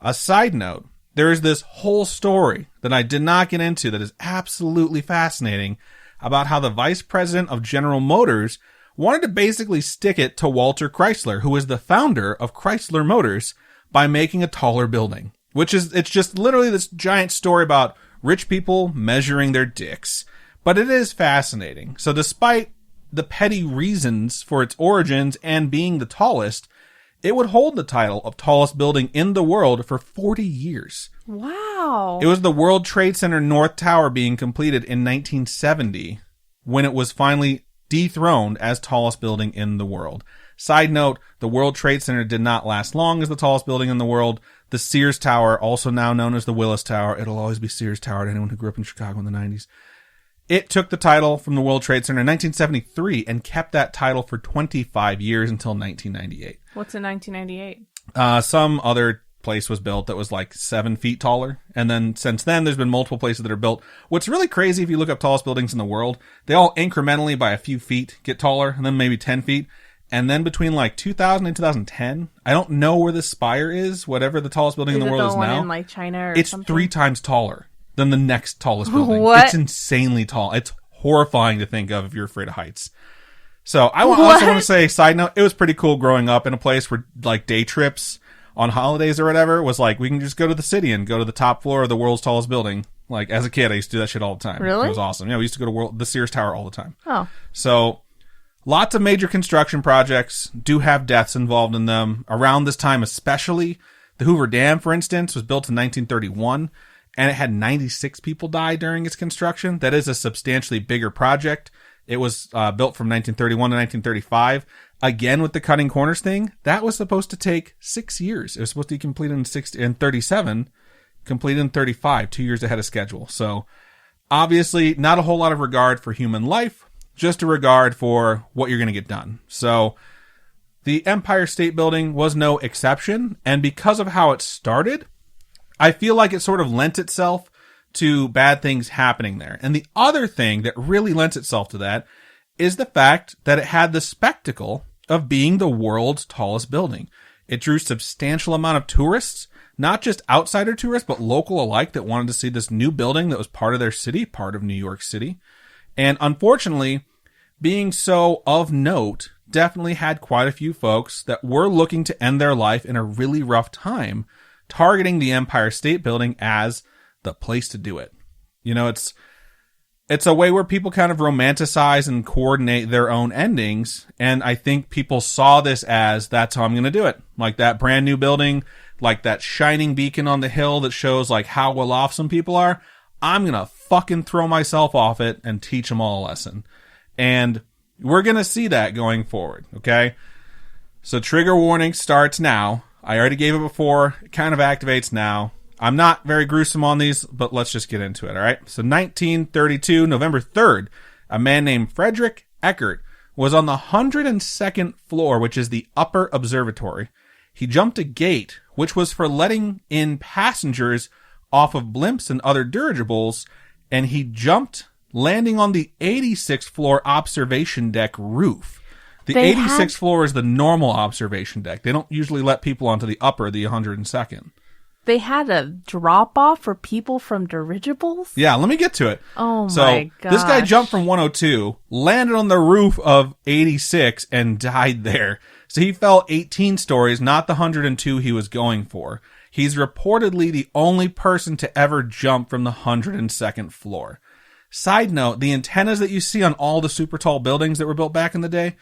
Speaker 2: A side note, there is this whole story that I did not get into that is absolutely fascinating about how the vice president of General Motors wanted to basically stick it to Walter Chrysler, who is the founder of Chrysler Motors, by making a taller building. It's just literally this giant story about rich people measuring their dicks. But it is fascinating. So despite the petty reasons for its origins and being the tallest, it would hold the title of tallest building in the world for 40 years.
Speaker 1: Wow.
Speaker 2: It was the World Trade Center North Tower being completed in 1970 when it was finally dethroned as tallest building in the world. Side note, the World Trade Center did not last long as the tallest building in the world. The Sears Tower, also now known as the Willis Tower, it'll always be Sears Tower to anyone who grew up in Chicago in the 90s. It took the title from the World Trade Center in 1973 and kept that title for 25 years until 1998.
Speaker 1: What's in 1998?
Speaker 2: Some other place was built that was like 7 feet taller. And then since then, there's been multiple places that are built. What's really crazy, if you look up tallest buildings in the world, they all incrementally by a few feet get taller, and then maybe 10 feet. And then between like 2000 and 2010, I don't know where the Spire is, whatever the tallest building in the world is now.
Speaker 1: Is it the one in like China or
Speaker 2: it's
Speaker 1: something?
Speaker 2: 3 times taller than the next tallest building.
Speaker 1: What?
Speaker 2: It's insanely tall. It's horrifying to think of if you're afraid of heights. So I also want to say, side note, it was pretty cool growing up in a place where like day trips on holidays or whatever was like, we can just go to the city and go to the top floor of the world's tallest building. Like as a kid, I used to do that shit all the time.
Speaker 1: Really?
Speaker 2: It was awesome. Yeah, we used to go to the Sears Tower all the time.
Speaker 1: Oh.
Speaker 2: So lots of major construction projects do have deaths involved in them. Around this time especially, the Hoover Dam, for instance, was built in 1931. and it had 96 people die during its construction. That is a substantially bigger project. It was built from 1931 to 1935. Again, with the cutting corners thing, that was supposed to take 6 years. It was supposed to be completed in 37, completed in 35, 2 years ahead of schedule. So obviously not a whole lot of regard for human life, just a regard for what you're going to get done. So the Empire State Building was no exception. And because of how it started, I feel like it sort of lent itself to bad things happening there. And the other thing that really lends itself to that is the fact that it had the spectacle of being the world's tallest building. It drew substantial amount of tourists, not just outsider tourists, but local alike that wanted to see this new building that was part of their city, part of New York City. And unfortunately, being so of note, definitely had quite a few folks that were looking to end their life in a really rough time, targeting the Empire State Building as the place to do it. You know, it's a way where people kind of romanticize and coordinate their own endings. And I think people saw this as, that's how I'm going to do it. Like that brand new building, like that shining beacon on the hill that shows like how well off some people are. I'm going to fucking throw myself off it and teach them all a lesson. And we're going to see that going forward. Okay. So trigger warning starts now. I already gave it before. It kind of activates now. I'm not very gruesome on these, but let's just get into it, all right? So 1932, November 3rd, a man named Frederick Eckert was on the 102nd floor, which is the upper observatory. He jumped a gate, which was for letting in passengers off of blimps and other dirigibles, and he jumped, landing on the 86th floor observation deck roof. The 86th floor is the normal observation deck. They don't usually let people onto the upper, the 102nd.
Speaker 1: They had a drop-off for people from dirigibles?
Speaker 2: Yeah, let me get to it.
Speaker 1: Oh,
Speaker 2: so,
Speaker 1: my gosh.
Speaker 2: This guy jumped from 102, landed on the roof of 86, and died there. So he fell 18 stories, not the 102 he was going for. He's reportedly the only person to ever jump from the 102nd floor. Side note, the antennas that you see on all the super tall buildings that were built back in the day,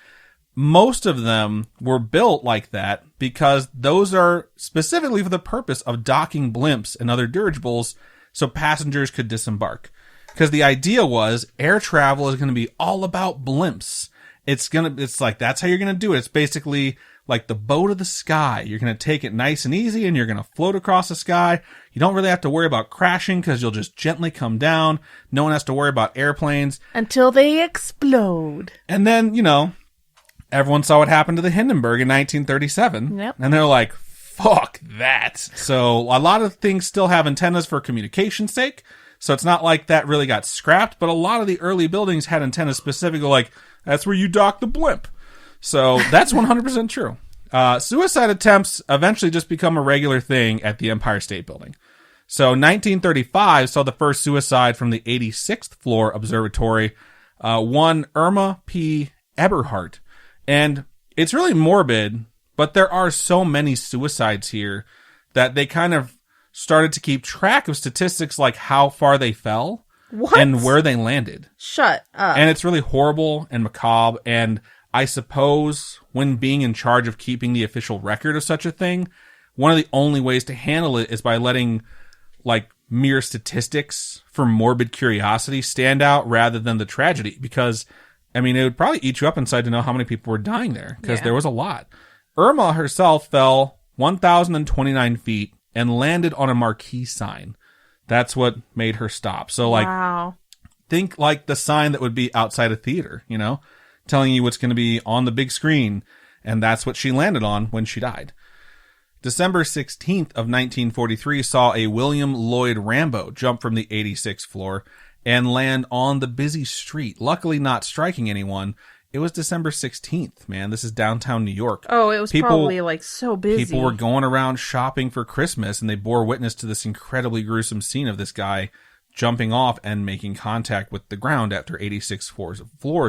Speaker 2: most of them were built like that because those are specifically for the purpose of docking blimps and other dirigibles so passengers could disembark. Because the idea was air travel is going to be all about blimps. It's like, that's how you're going to do it. It's basically like the boat of the sky. You're going to take it nice and easy and you're going to float across the sky. You don't really have to worry about crashing because you'll just gently come down. No one has to worry about airplanes.
Speaker 1: Until they explode.
Speaker 2: And then, you know, everyone saw what happened to the Hindenburg in 1937.
Speaker 1: Yep.
Speaker 2: And they're like, fuck that. So a lot of things still have antennas for communication's sake. So it's not like that really got scrapped, but a lot of the early buildings had antennas specifically like, that's where you dock the blimp. So that's 100% true. Suicide attempts eventually just become a regular thing at the Empire State Building. So 1935 saw the first suicide from the 86th floor observatory, one Irma P. Eberhardt. And it's really morbid, but there are so many suicides here that they kind of started to keep track of statistics like how far they fell and where they landed.
Speaker 1: Shut up.
Speaker 2: And it's really horrible and macabre. And I suppose when being in charge of keeping the official record of such a thing, one of the only ways to handle it is by letting like mere statistics for morbid curiosity stand out rather than the tragedy. Because I mean, it would probably eat you up inside to know how many people were dying there because there was a lot. Irma herself fell 1,029 feet and landed on a marquee sign. That's what made her stop. So, like, think like the sign that would be outside a theater, you know, telling you what's going to be on the big screen. And that's what she landed on when she died. December 16th of 1943 saw a William Lloyd Rambo jump from the 86th floor and land on the busy street, luckily not striking anyone. It was December 16th, man. This is downtown New York.
Speaker 1: Oh, it was probably like so busy.
Speaker 2: People were going around shopping for Christmas, and they bore witness to this incredibly gruesome scene of this guy jumping off and making contact with the ground after 86 floors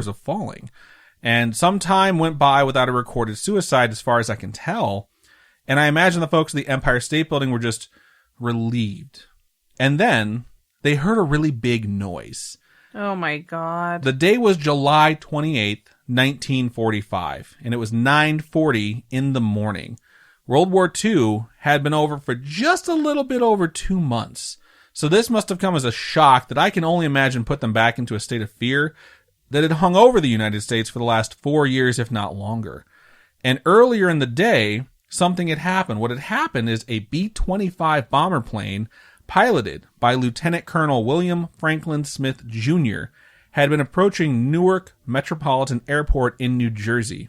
Speaker 2: of falling. And some time went by without a recorded suicide, as far as I can tell. And I imagine the folks at the Empire State Building were just relieved. And then they heard a really big noise.
Speaker 1: Oh my God.
Speaker 2: The day was July 28th, 1945, and it was 9:40 in the morning. World War II had been over for just a little bit over 2 months. So this must have come as a shock that I can only imagine put them back into a state of fear that had hung over the United States for the last 4 years, if not longer. And earlier in the day, something had happened. What had happened is a B-25 bomber plane piloted by Lieutenant Colonel William Franklin Smith Jr. had been approaching Newark Metropolitan Airport in New Jersey.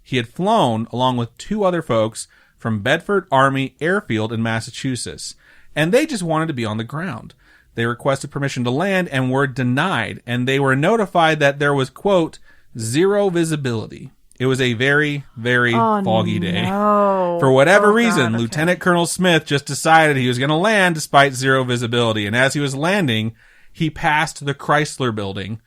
Speaker 2: He had flown along with 2 other folks from Bedford Army Airfield in Massachusetts, and they just wanted to be on the ground. They requested permission to land and were denied, and they were notified that there was, quote, zero visibility. It was a very, very foggy day.
Speaker 1: No.
Speaker 2: For whatever reason,
Speaker 1: God, okay.
Speaker 2: Lieutenant Colonel Smith just decided he was going to land despite zero visibility, and as he was landing, he passed the Chrysler Building,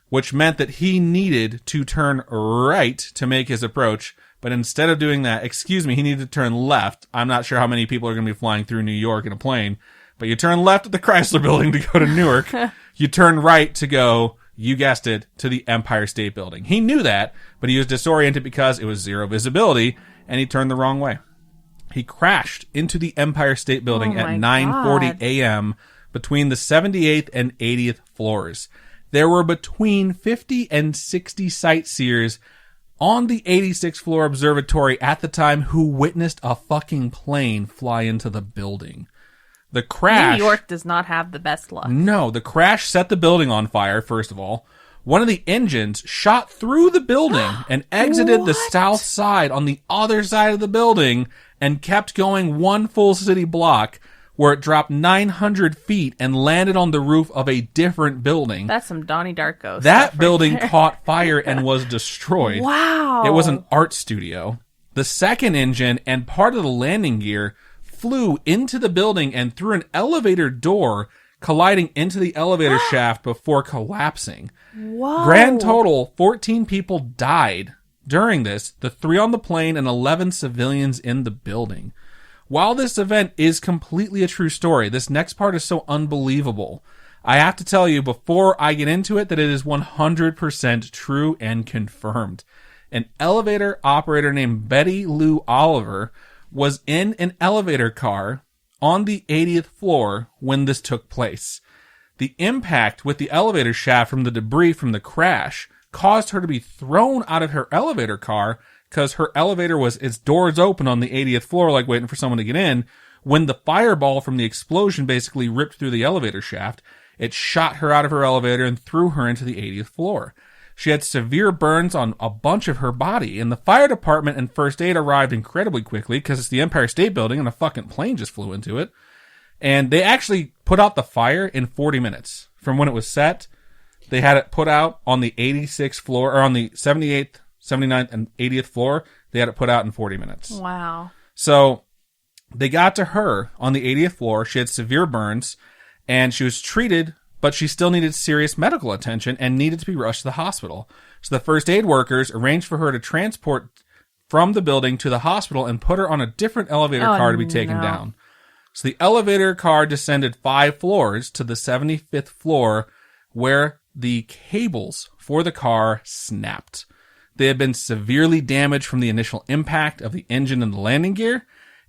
Speaker 2: which meant that he needed to turn right to make his approach. But instead of doing that, he needed to turn left. I'm not sure how many people are going to be flying through New York in a plane, but you turn left at the Chrysler Building to go to Newark. You turn right to go, you guessed it, to the Empire State Building. He knew that, but he was disoriented because it was zero visibility, and he turned the wrong way. He crashed into the Empire State Building at 9:40 a.m. between the 78th and 80th floors. There were between 50 and 60 sightseers on the 86th floor observatory at the time who witnessed a fucking plane fly into the building. The crash...
Speaker 1: New York does not have the best luck.
Speaker 2: No, the crash set the building on fire, first of all. One of the engines shot through the building and exited the south side on the other side of the building and kept going one full city block, where it dropped 900 feet and landed on the roof of a different building.
Speaker 1: That's some Donnie Darko
Speaker 2: That
Speaker 1: stuff
Speaker 2: building
Speaker 1: right there.
Speaker 2: caught fire and was destroyed.
Speaker 1: Wow.
Speaker 2: It was an art studio. The second engine and part of the landing gear flew into the building and through an elevator door, colliding into the elevator shaft before collapsing.
Speaker 1: Whoa.
Speaker 2: Grand total, 14 people died during this, the 3 on the plane and 11 civilians in the building. While this event is completely a true story, this next part is so unbelievable. I have to tell you before I get into it that it is 100% true and confirmed. An elevator operator named Betty Lou Oliver was in an elevator car on the 80th floor when this took place. The impact with the elevator shaft from the debris from the crash caused her to be thrown out of her elevator car because her elevator was its doors open on the 80th floor, like waiting for someone to get in. When the fireball from the explosion basically ripped through the elevator shaft, it shot her out of her elevator and threw her into the 80th floor. She had severe burns on a bunch of her body, and the fire department and first aid arrived incredibly quickly because it's the Empire State Building and a fucking plane just flew into it. And they actually put out the fire in 40 minutes. From when it was set, they had it put out on the 86th floor, or on the 78th, 79th, and 80th floor. They had it put out in 40 minutes.
Speaker 1: Wow.
Speaker 2: So they got to her on the 80th floor. She had severe burns, and she was treated, but she still needed serious medical attention and needed to be rushed to the hospital. So the first aid workers arranged for her to transport from the building to the hospital and put her on a different elevator car to be taken down. So the elevator car descended 5 floors to the 75th floor, where the cables for the car snapped. They had been severely damaged from the initial impact of the engine and the landing gear,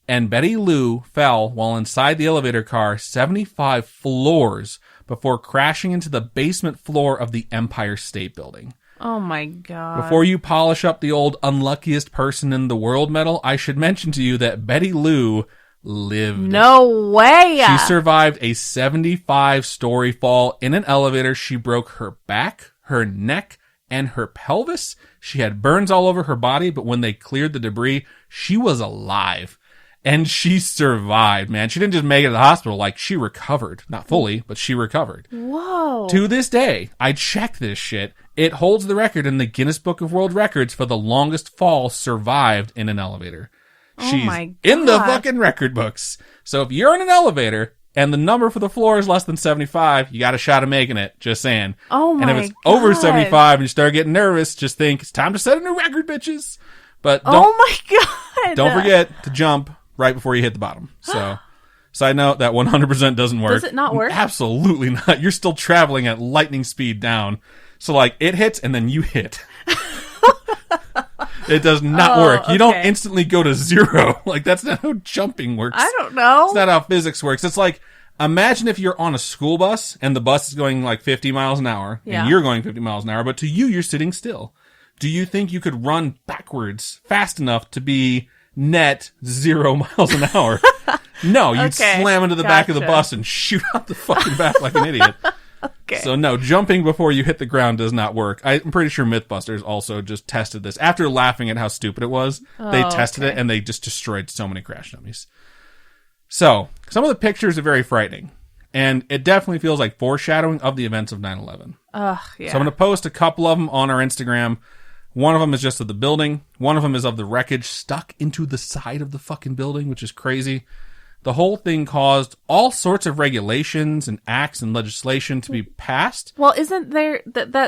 Speaker 2: and Betty Lou fell while inside the elevator car 75 floors before crashing into the basement floor of the Empire State Building.
Speaker 1: Oh my God.
Speaker 2: Before you polish up the old unluckiest person in the world medal, I should mention to you that Betty Lou lived.
Speaker 1: No way.
Speaker 2: She survived a 75-story fall in an elevator. She broke her back, her neck, and her pelvis. She had burns all over her body, but when they cleared the debris, she was alive. And she survived, man. She didn't just make it to the hospital. Like, she recovered. Not fully, but she recovered.
Speaker 1: Whoa.
Speaker 2: To this day, I checked this shit. It holds the record in the Guinness Book of World Records for the longest fall survived in an elevator. She's in the fucking record books. So if you're in an elevator and the number for the floor is less than 75, you got a shot of making it. Just saying.
Speaker 1: Oh my God.
Speaker 2: And if it's over 75 and you start getting nervous, just think it's time to set a new record, bitches. But
Speaker 1: oh my God.
Speaker 2: Don't forget to jump right before you hit the bottom. So, side note, that 100% doesn't work.
Speaker 1: Does it not work?
Speaker 2: Absolutely not. You're still traveling at lightning speed down. So, like, it hits and then you hit. It does not work. You don't instantly go to 0. Like, that's not how jumping works.
Speaker 1: I don't know.
Speaker 2: It's not how physics works. It's like, Imagine if you're on a school bus and the bus is going like 50 miles an hour and you're going 50 miles an hour, but to you, you're sitting still. Do you think you could run backwards fast enough to be net 0 miles an hour? No, you'd slam into the back of the bus and shoot out the fucking back like an idiot. So no, jumping before you hit the ground does not work. I'm pretty sure Mythbusters also just tested this. After laughing at how stupid it was, they tested it and they just destroyed so many crash dummies. So, some of the pictures are very frightening, and it definitely feels like foreshadowing of the events of 9/11.
Speaker 1: Yeah.
Speaker 2: So I'm going to post a couple of them on our Instagram. One of them is just of the building. One of them is of the wreckage stuck into the side of the fucking building, which is crazy. The whole thing caused all sorts of regulations and acts and legislation to be passed.
Speaker 1: Well, isn't there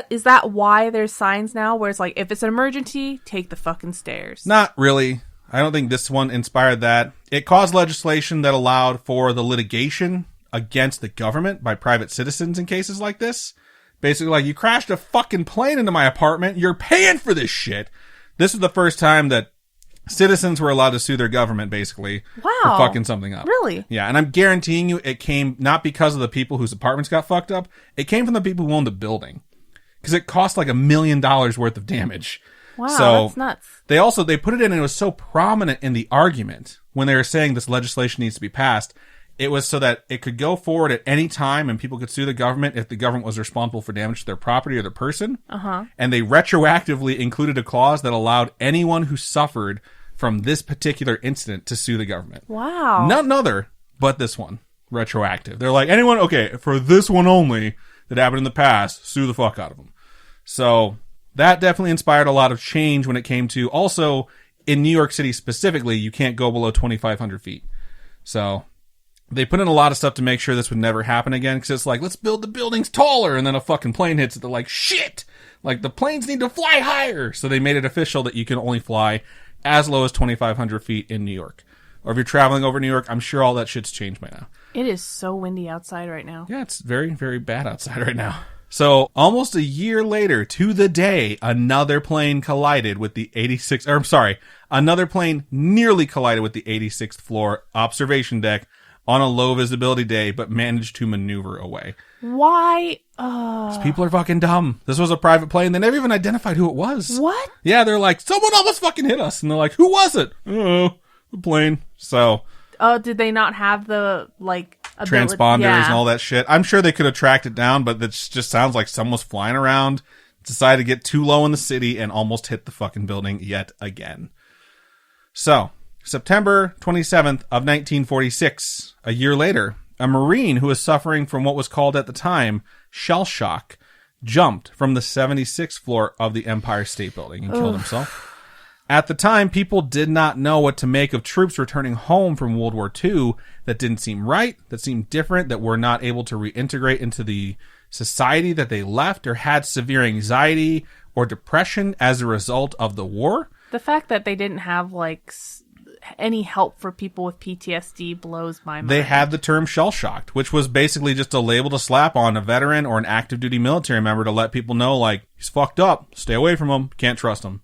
Speaker 1: is that why there's signs now where it's like, if it's an emergency, take the fucking stairs?
Speaker 2: Not really. I don't think this one inspired that. It caused legislation that allowed for the litigation against the government by private citizens in cases like this. Basically, like, you crashed a fucking plane into my apartment. You're paying for this shit. This is the first time that citizens were allowed to sue their government, basically, for fucking something up.
Speaker 1: Really?
Speaker 2: Yeah, and I'm guaranteeing you it came not because of the people whose apartments got fucked up. It came from the people who owned the building. Because it cost like $1 million worth of damage.
Speaker 1: Wow,
Speaker 2: so
Speaker 1: that's nuts.
Speaker 2: They put it in, and it was so prominent in the argument when they were saying this legislation needs to be passed. It was so that it could go forward at any time and people could sue the government if the government was responsible for damage to their property or their person. And they retroactively included a clause that allowed anyone who suffered from this particular incident to sue the government.
Speaker 1: Wow.
Speaker 2: Not another, but this one. Retroactive. They're like, anyone, okay, for this one only that happened in the past, sue the fuck out of them. So that definitely inspired a lot of change when it came to, also, in New York City specifically, you can't go below 2,500 feet. So they put in a lot of stuff to make sure this would never happen again, because it's like, let's build the buildings taller, and then a fucking plane hits it. They're like, shit! Like, the planes need to fly higher! So they made it official that you can only fly as low as 2,500 feet in New York. Or if you're traveling over New York, I'm sure all that shit's changed by now.
Speaker 1: It is so windy outside right now.
Speaker 2: Yeah, it's very, very bad outside right now. So, almost a year later, to the day, another plane collided with the 86th, or I'm sorry, another plane nearly collided with the 86th floor observation deck on a low visibility day, but managed to maneuver away.
Speaker 1: Why?
Speaker 2: People are fucking dumb. This was a private plane. They never even identified who it was.
Speaker 1: What?
Speaker 2: Yeah, they're like, someone almost fucking hit us. And they're like, who was it? Oh, the plane. So.
Speaker 1: Oh, did they not have the, like,
Speaker 2: transponders and all that shit? I'm sure they could have tracked it down, but it just sounds like someone was flying around, decided to get too low in the city, and almost hit the fucking building yet again. So, September 27th of 1946, a year later, a Marine who was suffering from what was called at the time shell shock jumped from the 76th floor of the Empire State Building and killed himself. At the time, people did not know what to make of troops returning home from World War II that didn't seem right, that seemed different, that were not able to reintegrate into the society that they left, or had severe anxiety or depression as a result of the war.
Speaker 1: The fact that they didn't have, like, any help for people with PTSD blows my mind.
Speaker 2: They had the term shell-shocked, which was basically just a label to slap on a veteran or an active duty military member to let people know, like, he's fucked up, stay away from him, can't trust him.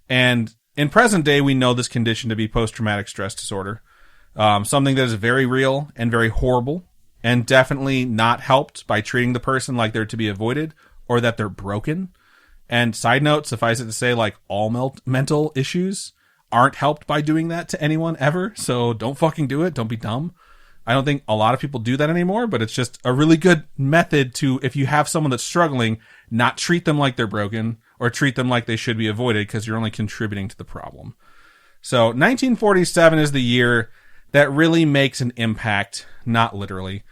Speaker 2: And in present day, we know this condition to be post-traumatic stress disorder. Something that is very real and very horrible, and definitely not helped by treating the person like they're to be avoided or that they're broken. And side note, suffice it to say, like, all mental issues aren't helped by doing that to anyone ever. So don't fucking do it. Don't be dumb. I don't think a lot of people do that anymore, but it's just a really good method to, if you have someone that's struggling, not treat them like they're broken or treat them like they should be avoided, because you're only contributing to the problem. So 1947 is the year that really makes an impact, not literally,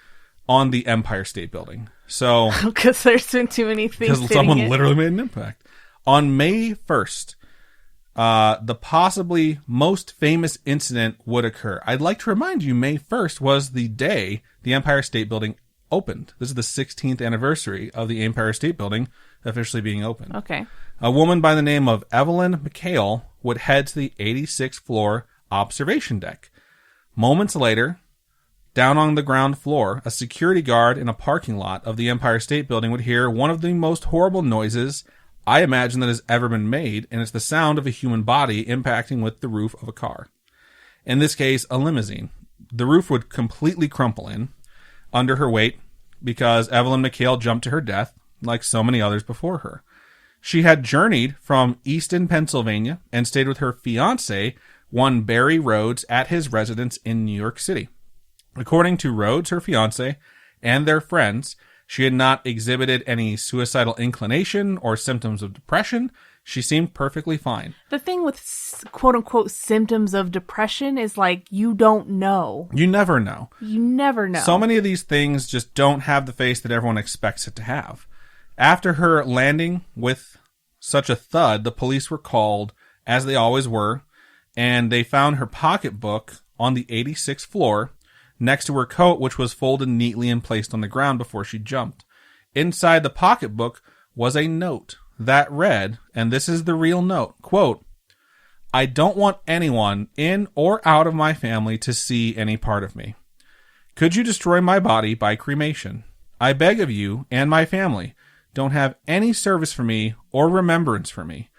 Speaker 2: on the Empire State Building. So
Speaker 1: because there's been too many things.
Speaker 2: Because someone literally made an impact. On May 1st, the possibly most famous incident would occur. I'd like to remind you, May 1st was the day the Empire State Building opened. This is the 16th anniversary of the Empire State Building officially being opened.
Speaker 1: Okay.
Speaker 2: A woman by the name of Evelyn McHale would head to the 86th floor observation deck. Moments later, down on the ground floor, a security guard in a parking lot of the Empire State Building would hear one of the most horrible noises I imagine that has ever been made, and it's the sound of a human body impacting with the roof of a car. In this case, a limousine. The roof would completely crumple in. under her weight because Evelyn McHale jumped to her death like so many others before her. She had journeyed from Easton, Pennsylvania, and stayed with her fiancé, one Barry Rhodes, at his residence in New York City. According to Rhodes, her fiancé, and their friends, she had not exhibited any suicidal inclination or symptoms of depression. She seemed perfectly fine.
Speaker 1: The thing with quote-unquote symptoms of depression is like, you don't know.
Speaker 2: You never know.
Speaker 1: You never know.
Speaker 2: So many of these things just don't have the face that everyone expects it to have. After her landing with such a thud, the police were called, as they always were, and they found her pocketbook on the 86th floor next to her coat, which was folded neatly and placed on the ground before she jumped. Inside the pocketbook was a note that read, and this is the real note, quote, "I don't want anyone in or out of my family to see any part of me. Could you destroy my body by cremation? I beg of you and my family, don't have any service for me or remembrance for me.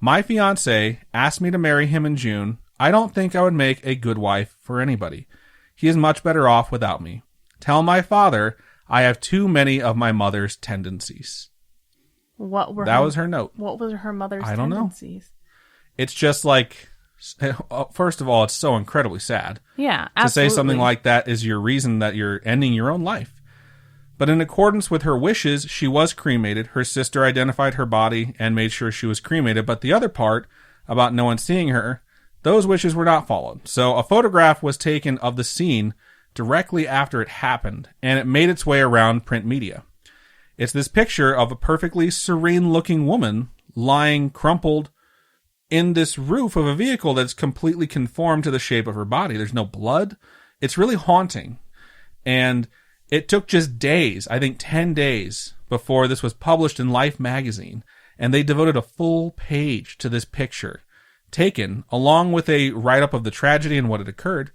Speaker 2: My fiancé asked me to marry him in June. I don't think I would make a good wife for anybody. He is much better off without me. Tell my father I have too many of my mother's tendencies." That was her note.
Speaker 1: What was her mother's
Speaker 2: I don't
Speaker 1: tendencies?
Speaker 2: know. It's just like, first of all, it's so incredibly sad.
Speaker 1: Yeah, absolutely.
Speaker 2: To say something like that is your reason that you're ending your own life. But in accordance with her wishes, she was cremated. Her sister identified her body and made sure she was cremated. But the other part, about no one seeing her, those wishes were not followed. So a photograph was taken of the scene directly after it happened, and it made its way around print media. It's this picture of a perfectly serene-looking woman lying crumpled in this roof of a vehicle that's completely conformed to the shape of her body. There's no blood. It's really haunting. And it took just days, I think 10 days, before this was published in Life magazine, and they devoted a full page to this picture, taken along with a write-up of the tragedy and what had occurred.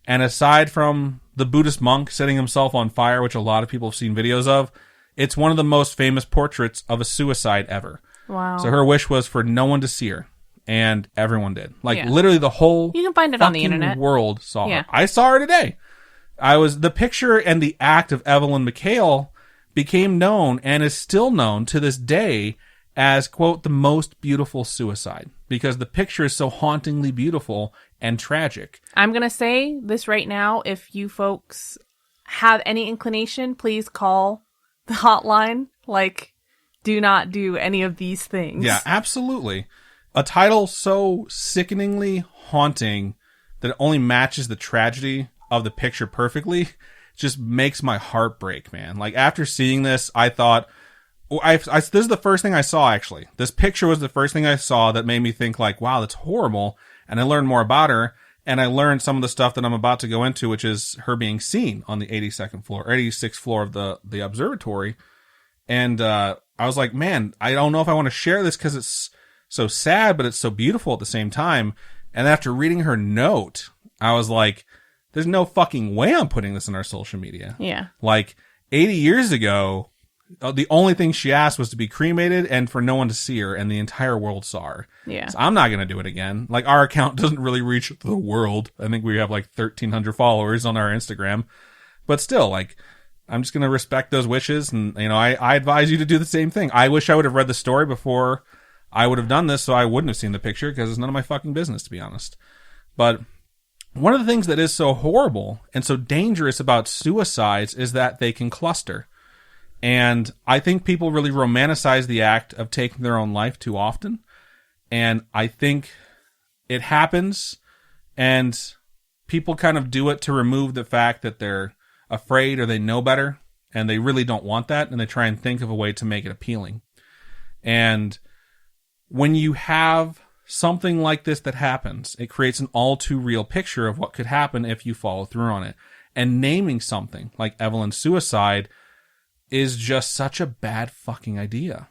Speaker 2: And aside from the Buddhist monk setting himself on fire, which a lot of people have seen videos of, it's one of the most famous portraits of a suicide ever.
Speaker 1: Wow.
Speaker 2: So her wish was for no one to see her, and everyone did. Literally the whole
Speaker 1: you can find it on the internet.
Speaker 2: World saw her. I saw her today. The picture and the act of Evelyn McHale became known and is still known to this day as, quote, the most beautiful suicide, because the picture is so hauntingly beautiful and tragic.
Speaker 1: I'm going to say this right now. If you folks have any inclination, please call the hotline. Do not do any of these things.
Speaker 2: Yeah, absolutely. A title so sickeningly haunting that it only matches the tragedy of the picture perfectly just makes my heart break, man. After seeing this, I thought, this is the first thing I saw, actually. This picture was the first thing I saw that made me think wow, that's horrible. And I learned more about her, and I learned some of the stuff that I'm about to go into, which is her being seen on the 86th floor of the observatory. And I was like, man, I don't know if I want to share this because it's so sad, but it's so beautiful at the same time. And after reading her note, I was like, there's no fucking way I'm putting this in our social media.
Speaker 1: Yeah.
Speaker 2: 80 years ago, the only thing she asked was to be cremated and for no one to see her, and the entire world saw her.
Speaker 1: Yeah.
Speaker 2: So I'm not going to do it again. Our account doesn't really reach the world. I think we have 1,300 followers on our Instagram. But still, I'm just going to respect those wishes, and, I advise you to do the same thing. I wish I would have read the story before I would have done this, so I wouldn't have seen the picture, because it's none of my fucking business, to be honest. But one of the things that is so horrible and so dangerous about suicides is that they can cluster. And I think people really romanticize the act of taking their own life too often. And I think it happens, and people kind of do it to remove the fact that they're afraid or they know better, and they really don't want that, and they try and think of a way to make it appealing. And when you have something like this that happens, it creates an all too real picture of what could happen if you follow through on it. And naming something like Evelyn's suicide is just such a bad fucking idea.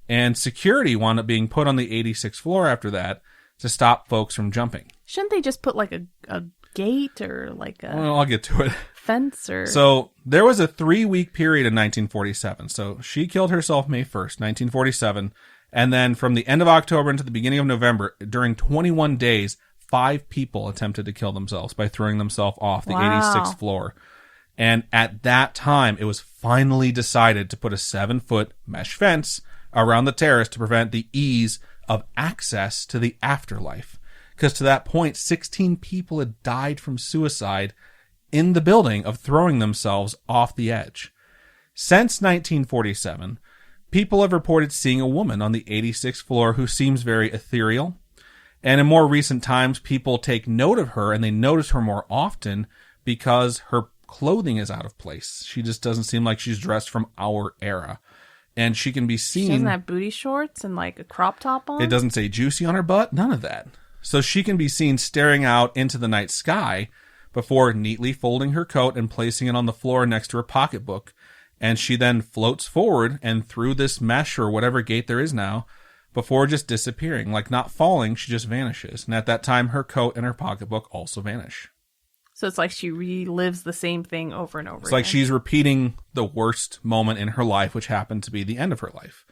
Speaker 2: And security wound up being put on the 86th floor after that to stop folks from jumping.
Speaker 1: Shouldn't they just put a gate or a
Speaker 2: Well, I'll get to it.
Speaker 1: Fence or...
Speaker 2: So there was a 3-week period in 1947. So she killed herself May 1st, 1947. And then from the end of October into the beginning of November, during 21 days, 5 people attempted to kill themselves by throwing themselves off the 86th floor. And at that time, it was finally decided to put a 7-foot mesh fence around the terrace to prevent the ease of access to the afterlife. Because to that point, 16 people had died from suicide in the building of throwing themselves off the edge. Since 1947, people have reported seeing a woman on the 86th floor who seems very ethereal. And in more recent times, people take note of her and they notice her more often because her clothing is out of place. She just doesn't seem like she's dressed from our era. And she can be seen...
Speaker 1: She doesn't have booty shorts and like a crop top on?
Speaker 2: It doesn't say juicy on her butt. None of that. So she can be seen staring out into the night sky before neatly folding her coat and placing it on the floor next to her pocketbook. And she then floats forward and through this mesh or whatever gate there is now before just disappearing. Like not falling, she just vanishes. And at that time, her coat and her pocketbook also vanish.
Speaker 1: So it's like she relives the same thing over and over again.
Speaker 2: It's like she's repeating the worst moment in her life, which happened to be the end of her life.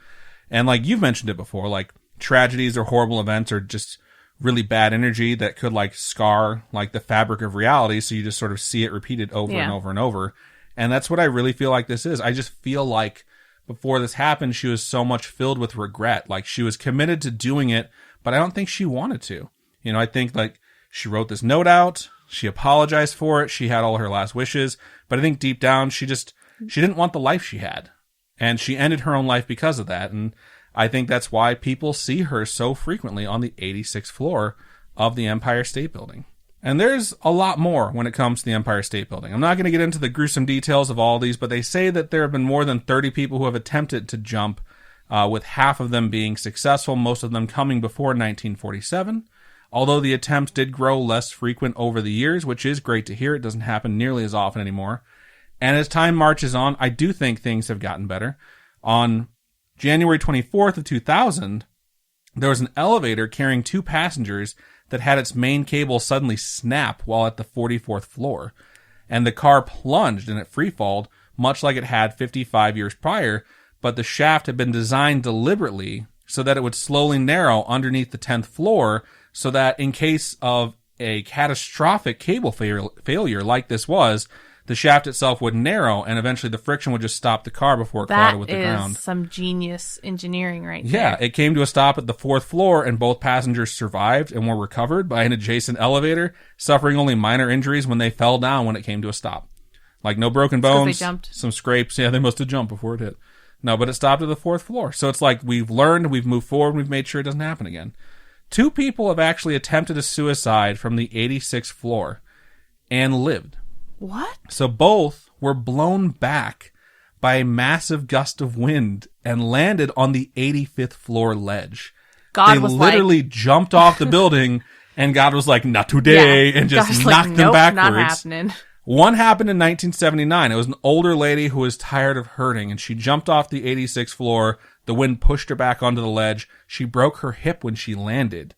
Speaker 2: And like you've mentioned it before, like tragedies or horrible events are just really bad energy that could like scar like the fabric of reality. So you just sort of see it repeated over and over and over. And that's what I really feel like this is. I just feel like before this happened, she was so much filled with regret. Like she was committed to doing it, but I don't think she wanted to. You know, I think like she wrote this note out. She apologized for it. She had all her last wishes. But I think deep down, she didn't want the life she had. And she ended her own life because of that. And I think that's why people see her so frequently on the 86th floor of the Empire State Building. And there's a lot more when it comes to the Empire State Building. I'm not going to get into the gruesome details of all these, but they say that there have been more than 30 people who have attempted to jump, with half of them being successful, most of them coming before 1947. Although the attempts did grow less frequent over the years, which is great to hear. It doesn't happen nearly as often anymore. And as time marches on, I do think things have gotten better. On January 24th of 2000, there was an elevator carrying 2 passengers that had its main cable suddenly snap while at the 44th floor. And the car plunged and it freefalled, much like it had 55 years prior, but the shaft had been designed deliberately so that it would slowly narrow underneath the 10th floor, so that in case of a catastrophic cable failure like this was, the shaft itself would narrow and eventually the friction would just stop the car before it collided with the ground.
Speaker 1: That is some genius engineering right there.
Speaker 2: Yeah, it came to a stop at the 4th floor and both passengers survived and were recovered by an adjacent elevator, suffering only minor injuries when they fell down when it came to a stop. Like no broken bones,
Speaker 1: they jumped.
Speaker 2: Some scrapes. Yeah, they must have jumped before it hit. No, but it stopped at the 4th floor. So it's like we've learned, we've moved forward, we've made sure it doesn't happen again. 2 people have actually attempted a suicide from the 86th floor and lived.
Speaker 1: What?
Speaker 2: So both were blown back by a massive gust of wind and landed on the 85th floor ledge.
Speaker 1: God
Speaker 2: they
Speaker 1: was
Speaker 2: literally jumped off the building and God was like, not today, and just knocked them backwards.
Speaker 1: Not happening.
Speaker 2: One happened in 1979. It was an older lady who was tired of hurting and she jumped off the 86th floor. The wind pushed her back onto the ledge. She broke her hip when she landed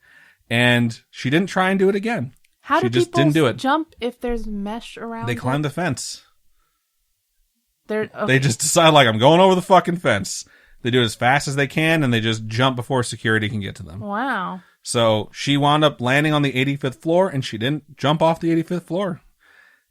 Speaker 2: and she didn't try and do it again.
Speaker 1: How do
Speaker 2: just
Speaker 1: people
Speaker 2: didn't do it.
Speaker 1: jump if there's mesh around?
Speaker 2: They climb the fence.
Speaker 1: Okay.
Speaker 2: They just decide, like, I'm going over the fucking fence. They do it as fast as they can, and they just jump before security can get to them.
Speaker 1: Wow.
Speaker 2: So she wound up landing on the 85th floor, and she didn't jump off the 85th floor.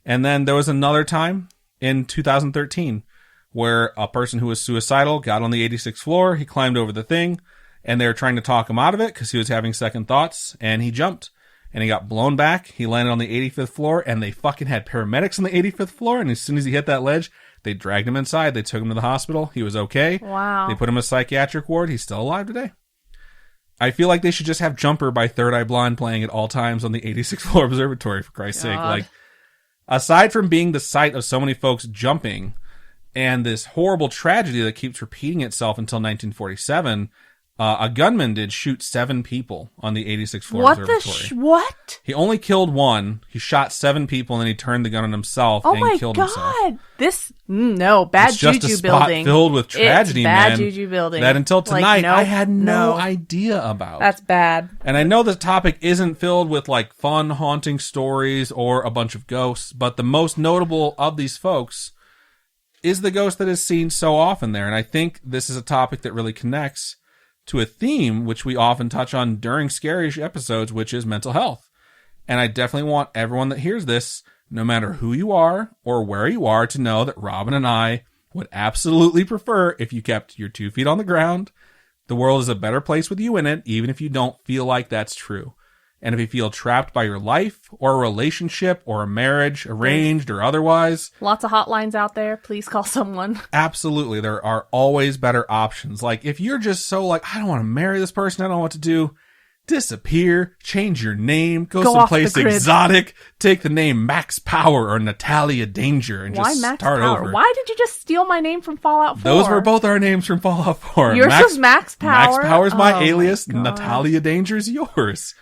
Speaker 2: And then there was another time in 2013 where a person who was suicidal got on the 86th floor. He climbed over the thing, and they were trying to talk him out of it because he was having second thoughts, and he jumped. And he got blown back. He landed on the 85th floor, and they fucking had paramedics on the 85th floor. And as soon as he hit that ledge, they dragged him inside. They took him to the hospital. He was okay.
Speaker 1: Wow.
Speaker 2: They put him in a psychiatric ward. He's still alive today. I feel like they should just have Jumper by Third Eye Blind playing at all times on the 86th floor Observatory, for Christ's sake. Like, aside from being the site of so many folks jumping and this horrible tragedy that keeps repeating itself until 1947, a gunman did shoot 7 people on the 86th floor Observatory.
Speaker 1: What?
Speaker 2: He only killed 1. He shot 7 people, and then he turned the gun on himself and killed himself. Oh my
Speaker 1: God! Bad
Speaker 2: it's
Speaker 1: juju
Speaker 2: just a
Speaker 1: building.
Speaker 2: Spot filled with tragedy,
Speaker 1: bad juju building.
Speaker 2: That until tonight, I had no idea about.
Speaker 1: That's bad.
Speaker 2: And I know the topic isn't filled with like fun, haunting stories or a bunch of ghosts, but the most notable of these folks is the ghost that is seen so often there. And I think this is a topic that really connects to a theme which we often touch on during Scaryish episodes, which is mental health. And I definitely want everyone that hears this, no matter who you are or where you are, to know that Robin and I would absolutely prefer if you kept your 2 feet on the ground. The world is a better place with you in it, even if you don't feel like that's true. And if you feel trapped by your life or a relationship or a marriage, arranged or otherwise.
Speaker 1: Lots of hotlines out there. Please call someone.
Speaker 2: Absolutely. There are always better options. Like if you're just so like, I don't want to marry this person, I don't know what to do. Disappear, change your name, go someplace exotic, take the name Max Power or Natalia Danger and just start over.
Speaker 1: Why did you just steal my name from Fallout 4?
Speaker 2: Those were both our names from Fallout 4.
Speaker 1: Yours was Max Power?
Speaker 2: Max Power's my alias. Natalia Danger's yours.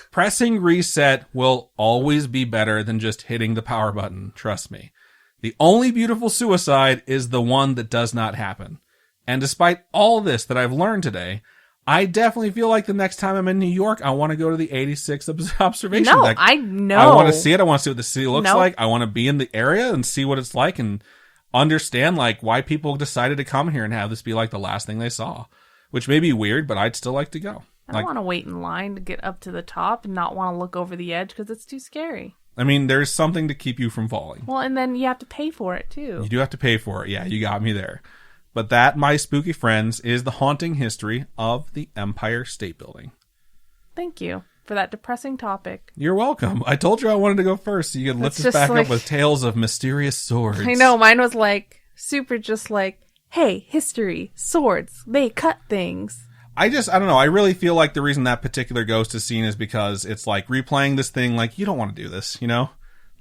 Speaker 2: Pressing reset will always be better than just hitting the power button. Trust me. The only beautiful suicide is the one that does not happen. And despite all this that I've learned today, I definitely feel like the next time I'm in New York, I want to go to the 86 observation deck.
Speaker 1: I know.
Speaker 2: I want to see it. I want to see what the city looks like. I want to be in the area and see what it's like and understand like why people decided to come here and have this be like the last thing they saw, which may be weird, but I'd still like to go.
Speaker 1: I don't want to wait in line to get up to the top and not want to look over the edge because it's too scary.
Speaker 2: I mean, there's something to keep you from falling.
Speaker 1: Well, and then you have to pay for it too.
Speaker 2: You do have to pay for it. Yeah, you got me there. But that, my spooky friends, is the haunting history of the Empire State Building.
Speaker 1: Thank you for that depressing topic.
Speaker 2: You're welcome. I told you I wanted to go first so you could lift us back up with tales of mysterious swords.
Speaker 1: I know, mine was like, super just like, hey, history, swords, they cut things.
Speaker 2: I don't know. I really feel like the reason that particular ghost is seen is because it's like replaying this thing like, you don't want to do this, you know?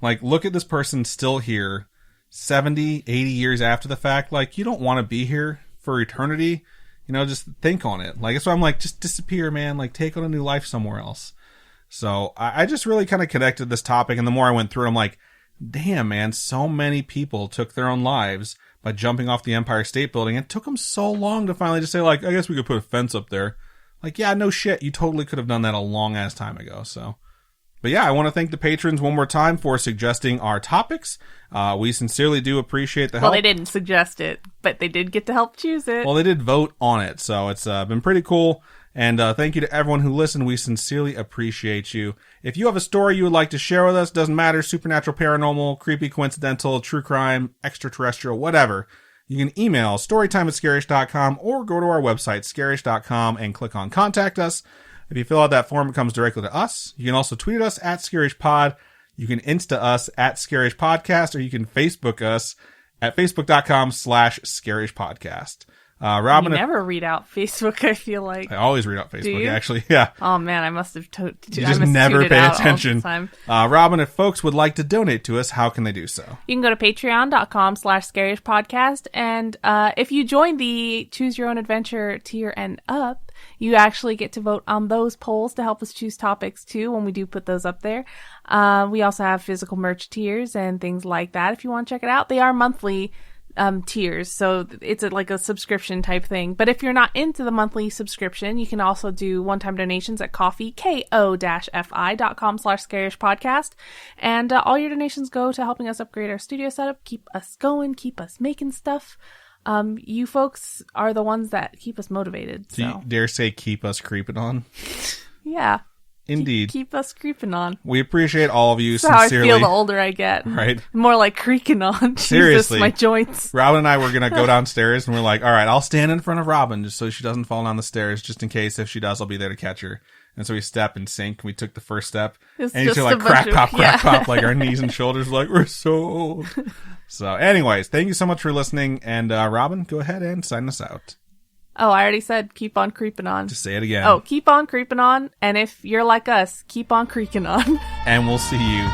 Speaker 2: Like, look at this person still here. 70, 80 years after the fact, like, you don't want to be here for eternity. You know, just think on it. Like, that's why I'm like, just disappear, man. Like, take on a new life somewhere else. So I just really kind of connected this topic. And the more I went through it, I'm like, damn, man, so many people took their own lives by jumping off the Empire State Building. It took them so long to finally just say, like, I guess we could put a fence up there. Like, yeah, no shit. You totally could have done that a long ass time ago. So. But yeah, I want to thank the patrons one more time for suggesting our topics. We sincerely do appreciate the help.
Speaker 1: Well, they didn't suggest it, but they did get to help choose it.
Speaker 2: Well, they did vote on it, so it's been pretty cool. And thank you to everyone who listened. We sincerely appreciate you. If you have a story you would like to share with us, doesn't matter, supernatural, paranormal, creepy, coincidental, true crime, extraterrestrial, whatever, you can email storytime@scaryish.com or go to our website, scaryish.com, and click on Contact Us. If you fill out that form, it comes directly to us. You can also tweet us at ScarishPod. You can Insta us at Scarish Podcast, or you can Facebook us at facebook.com/ScarishPodcast. Robin,
Speaker 1: you never read out Facebook, I feel like.
Speaker 2: I always read out Facebook, actually. Yeah.
Speaker 1: Oh, man, I must have you
Speaker 2: just never pay attention. Robin, if folks would like to donate to us, how can they do so?
Speaker 1: You can go to patreon.com/ScarishPodcast. And if you join the Choose Your Own Adventure tier and up, you actually get to vote on those polls to help us choose topics, too, when we do put those up there. We also have physical merch tiers and things like that. If you want to check it out, they are monthly tiers, so it's like a subscription type thing. But if you're not into the monthly subscription, you can also do one-time donations at ko-fi.com/Scaryish podcast, and all your donations go to helping us upgrade our studio setup, keep us going, keep us making stuff. You folks are the ones that keep us motivated. So.
Speaker 2: Do you dare say keep us creeping on?
Speaker 1: Yeah.
Speaker 2: Indeed.
Speaker 1: Keep us creeping on.
Speaker 2: We appreciate all of you
Speaker 1: That's
Speaker 2: sincerely.
Speaker 1: how I feel the older I get.
Speaker 2: Right?
Speaker 1: More like creaking on.
Speaker 2: Seriously.
Speaker 1: Jesus, my joints.
Speaker 2: Robin and I were going to go downstairs and we're like, all right, I'll stand in front of Robin just so she doesn't fall down the stairs, just in case if she does, I'll be there to catch her. And so we step and sink. We took the first step. And you see like crack, pop, like our knees and shoulders, like we're so old. So anyways, thank you so much for listening. And Robin, go ahead and sign us out.
Speaker 1: Oh, I already said keep on creeping on.
Speaker 2: Just say it again.
Speaker 1: Oh, keep on creeping on. And if you're like us, keep on creaking on.
Speaker 2: And we'll see you